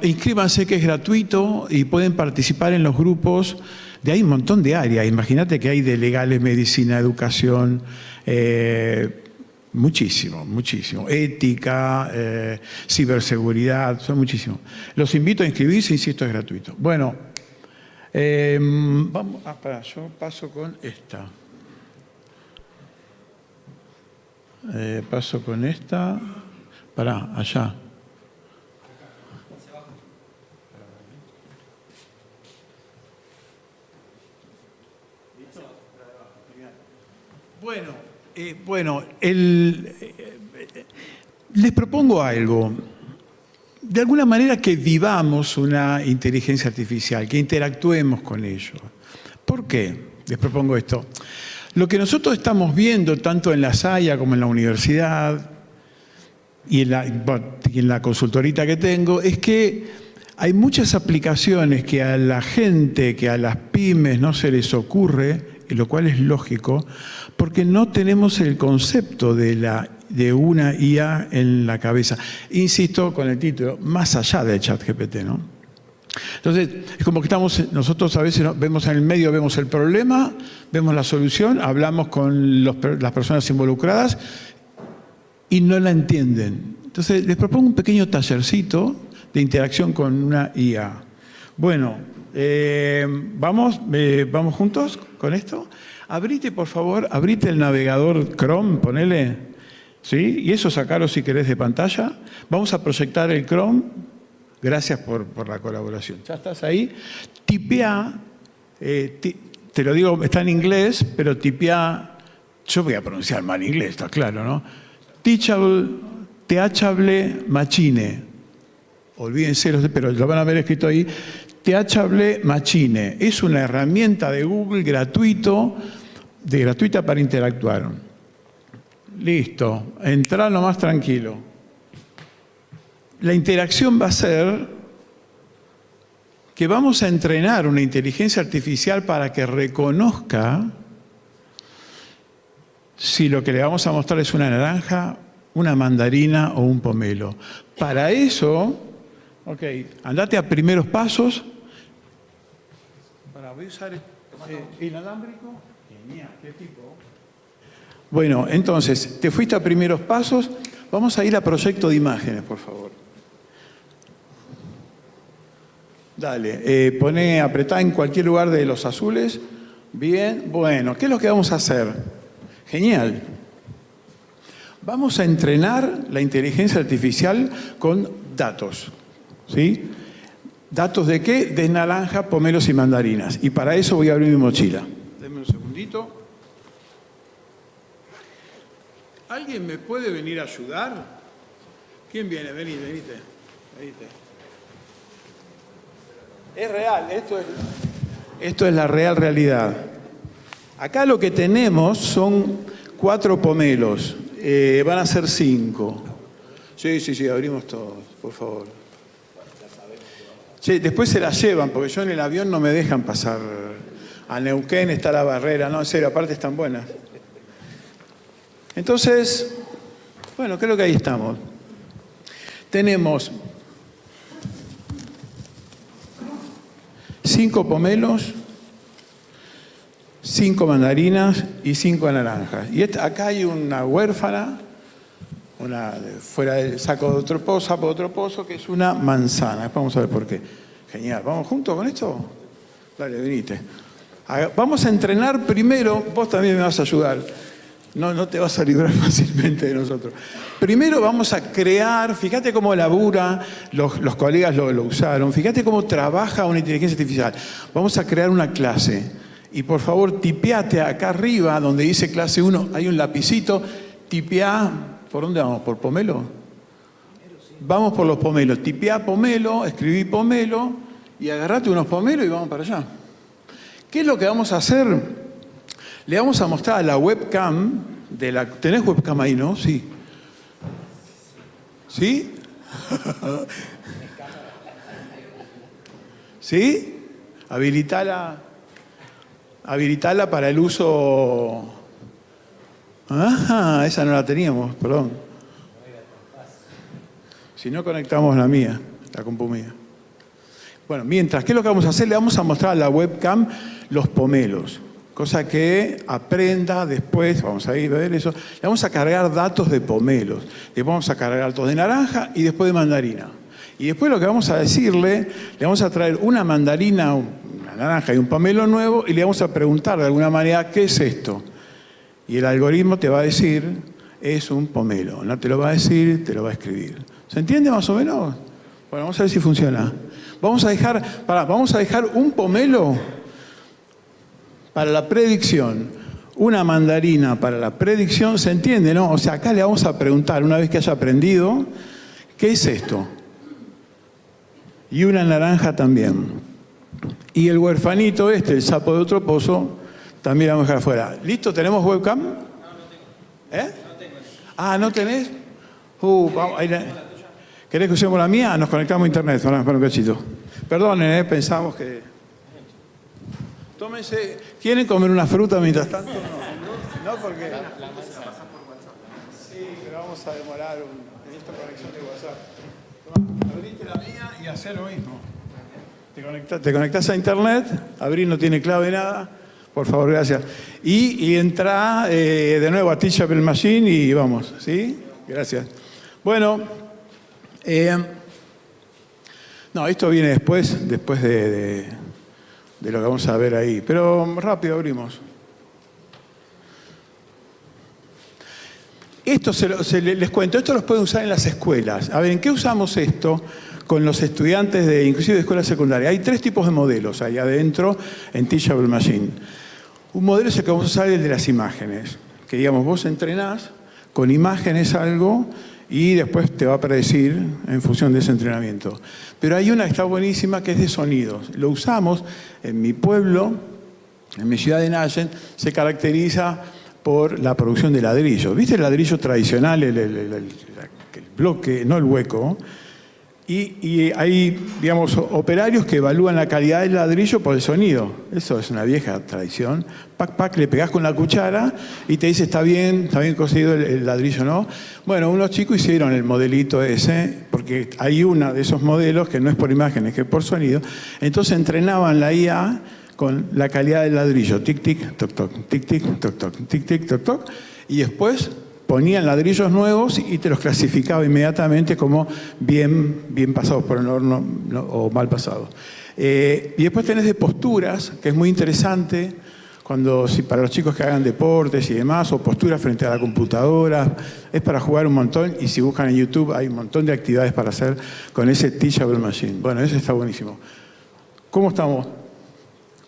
inscríbanse que es gratuito y pueden participar en los grupos. De ahí un montón de áreas. Imagínate que hay de legales, medicina, educación, muchísimo, muchísimo. Ética, ciberseguridad, son muchísimos. Los invito a inscribirse, insisto, es gratuito. Bueno, vamos, yo paso con esta. Paso con esta. Pará, allá. Bueno, les propongo algo. De alguna manera que vivamos una inteligencia artificial, que interactuemos con ello. ¿Por qué les propongo esto? Lo que nosotros estamos viendo tanto en la SAIA como en la universidad y en la consultorita que tengo es que hay muchas aplicaciones que a la gente, que a las pymes no se les ocurre, lo cual es lógico, porque no tenemos el concepto de una IA en la cabeza. Insisto con el título, más allá de ChatGPT, ¿no? Entonces, es como que nosotros a veces vemos en el medio, vemos el problema, vemos la solución, hablamos con las personas involucradas y no la entienden. Entonces, les propongo un pequeño tallercito de interacción con una IA. Bueno, vamos juntos con esto. Abrite, por favor, abrite el navegador Chrome, ponele, ¿sí? Y eso sacalo si querés de pantalla. Vamos a proyectar el Chrome. Gracias por la colaboración. ¿Ya estás ahí? Tipea, te lo digo, está en inglés, pero tipea, yo voy a pronunciar mal inglés, está claro, ¿no? Teachable Machine. Olvídense, pero lo van a ver escrito ahí. Teachable Machine. Es una herramienta de Google gratuita para interactuar. Listo. Entrá nomás tranquilo. La interacción va a ser que vamos a entrenar una inteligencia artificial para que reconozca si lo que le vamos a mostrar es una naranja, una mandarina o un pomelo. Para eso, andate a primeros pasos. Voy a usar inalámbrico. Genial, qué tipo. Bueno, entonces, te fuiste a primeros pasos. Vamos a ir a proyecto de imágenes, por favor. Dale, apretá en cualquier lugar de los azules. Bien, bueno, ¿qué es lo que vamos a hacer? Genial. Vamos a entrenar la inteligencia artificial con datos, ¿sí? ¿Datos de qué? De naranja, pomelos y mandarinas. Y para eso voy a abrir mi mochila. Denme un segundito. ¿Alguien me puede venir a ayudar? ¿Quién viene? Venite. Es real, esto es la real realidad. Acá lo que tenemos son 4 pomelos. Van a ser 5. Sí, abrimos todos, por favor. Sí, después se las llevan, porque yo en el avión no me dejan pasar. A Neuquén está la barrera, no, en serio, aparte están buenas. Entonces, bueno, creo que ahí estamos. Tenemos 5 pomelos, 5 mandarinas y 5 naranjas. Y acá hay una huérfana, fuera del saco de otro pozo, que es una manzana. Después vamos a ver por qué. Genial. ¿Vamos juntos con esto? Dale, venite. Vamos a entrenar primero, vos también me vas a ayudar. No te vas a librar fácilmente de nosotros. Primero vamos a crear, fíjate cómo labura, los colegas lo usaron, fíjate cómo trabaja una inteligencia artificial. Vamos a crear una clase. Y por favor, tipeate acá arriba, donde dice clase 1, hay un lapicito, tipeá. ¿Por dónde vamos? ¿Por pomelo? Vamos por los pomelos. Tipeá pomelo, escribí pomelo, y agarrate unos pomelos y vamos para allá. ¿Qué es lo que vamos a hacer? Le vamos a mostrar a la webcam, ¿tenés webcam ahí, no? Sí. ¿Sí? ¿Sí? Habilitala para el uso... Ah, esa no la teníamos, perdón. Si no, conectamos la mía, la compu mía. Bueno, mientras, ¿qué es lo que vamos a hacer? Le vamos a mostrar a la webcam los pomelos. Cosa que aprenda después, vamos a ir a ver eso. Le vamos a cargar datos de pomelos. Le vamos a cargar datos de naranja y después de mandarina. Y después lo que vamos a decirle, le vamos a traer una mandarina, una naranja y un pomelo nuevo y le vamos a preguntar de alguna manera, ¿qué es esto? Y el algoritmo te va a decir, es un pomelo. No te lo va a decir, te lo va a escribir. ¿Se entiende más o menos? Bueno, vamos a ver si funciona. Vamos a dejar un pomelo para la predicción, una mandarina para la predicción, ¿se entiende, no? O sea, acá le vamos a preguntar, una vez que haya aprendido, ¿qué es esto? Y una naranja también. Y el huerfanito el sapo de otro pozo, también lo vamos a dejar afuera. ¿Listo? ¿Tenemos webcam? No, no tengo. ¿Eh? No tengo. Ah, ¿no tenés? Vamos, ¿querés que usemos la mía? Nos conectamos a internet. Para un cachito. Perdonen, pensamos que... Tómense. ¿Quieren comer una fruta mientras tanto? No, porque... Sí, pero vamos a demorar en esta conexión de WhatsApp. Abrite la mía y hacé lo mismo. Te conectás a internet, abrir no tiene clave nada, por favor, gracias. Y entra de nuevo a Teachable Machine y vamos, ¿sí? Gracias. Bueno, no, esto viene después de lo que vamos a ver ahí, pero rápido abrimos. Esto les cuento, esto los pueden usar en las escuelas. A ver, ¿en qué usamos esto con los estudiantes inclusive de escuela secundaria? Hay 3 tipos de modelos ahí adentro en Teachable Machine. Un modelo es el que vamos a usar, el de las imágenes. Que digamos, vos entrenás con imágenes algo y después te va a predecir en función de ese entrenamiento. Pero hay una que está buenísima que es de sonidos. Lo usamos en mi pueblo, en mi ciudad de Nayen, se caracteriza por la producción de ladrillos. ¿Viste el ladrillo tradicional, el bloque, no el hueco? Y hay, digamos, operarios que evalúan la calidad del ladrillo por el sonido. Eso es una vieja tradición. Pac, le pegás con la cuchara y te dice, está bien cocido el ladrillo, ¿no? Bueno, unos chicos hicieron el modelito ese, porque hay uno de esos modelos que no es por imágenes, que es por sonido. Entonces entrenaban la IA con la calidad del ladrillo. Tic, tic, toc, toc, tic, tic, toc, toc, tic, tic, toc, toc. Y después ponían ladrillos nuevos y te los clasificaba inmediatamente como bien pasados por el horno o mal pasados. Y después tenés de posturas, que es muy interesante, para los chicos que hagan deportes y demás, o posturas frente a la computadora, es para jugar un montón, y si buscan en YouTube hay un montón de actividades para hacer con ese Teachable Machine. Bueno, ese está buenísimo. ¿Cómo estamos?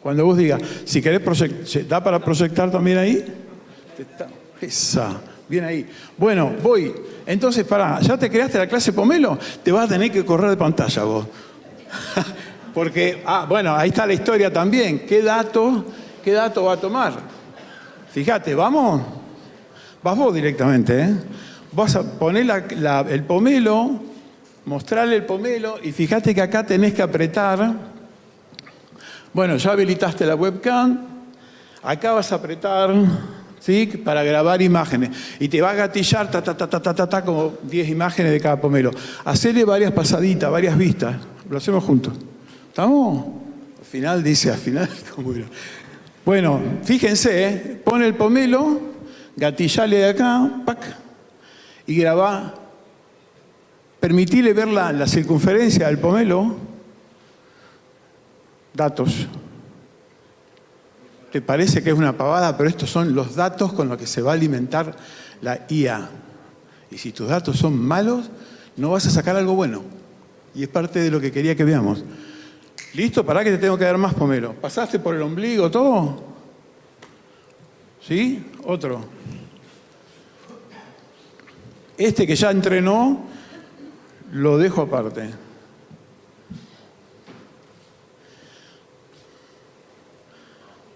Cuando vos digas, si querés ¿da para proyectar también ahí? Esa. Bien ahí. Bueno, voy. Entonces, ¿ya te creaste la clase Pomelo? Te vas a tener que correr de pantalla vos. Porque, bueno, ahí está la historia también. ¿Qué dato va a tomar? Fíjate, ¿vamos? Vas vos directamente, ¿eh? Vas a poner el pomelo, mostrarle el pomelo, y fíjate que acá tenés que apretar. Bueno, ya habilitaste la webcam. Acá vas a apretar... ¿sí? Para grabar imágenes. Y te va a gatillar, como 10 imágenes de cada pomelo. Hacerle varias pasaditas, varias vistas. Lo hacemos juntos. ¿Estamos? Al final. Bueno, fíjense, pone el pomelo, gatillale de acá, pac, y grabá. Permitile ver la circunferencia del pomelo. Datos. Te parece que es una pavada, pero estos son los datos con los que se va a alimentar la IA. Y si tus datos son malos, no vas a sacar algo bueno. Y es parte de lo que quería que veamos. ¿Listo? Pará que te tengo que dar más pomelo. ¿Pasaste por el ombligo todo? ¿Sí? Otro. Este que ya entrenó, lo dejo aparte.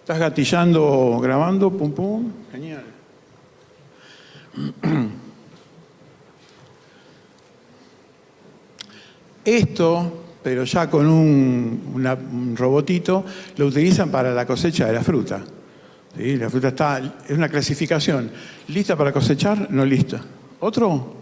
¿Estás gatillando, grabando? Pum, pum. Genial. Esto, pero ya con un robotito, lo utilizan para la cosecha de la fruta. ¿Sí? La fruta es una clasificación. ¿Lista para cosechar? No lista. ¿Otro?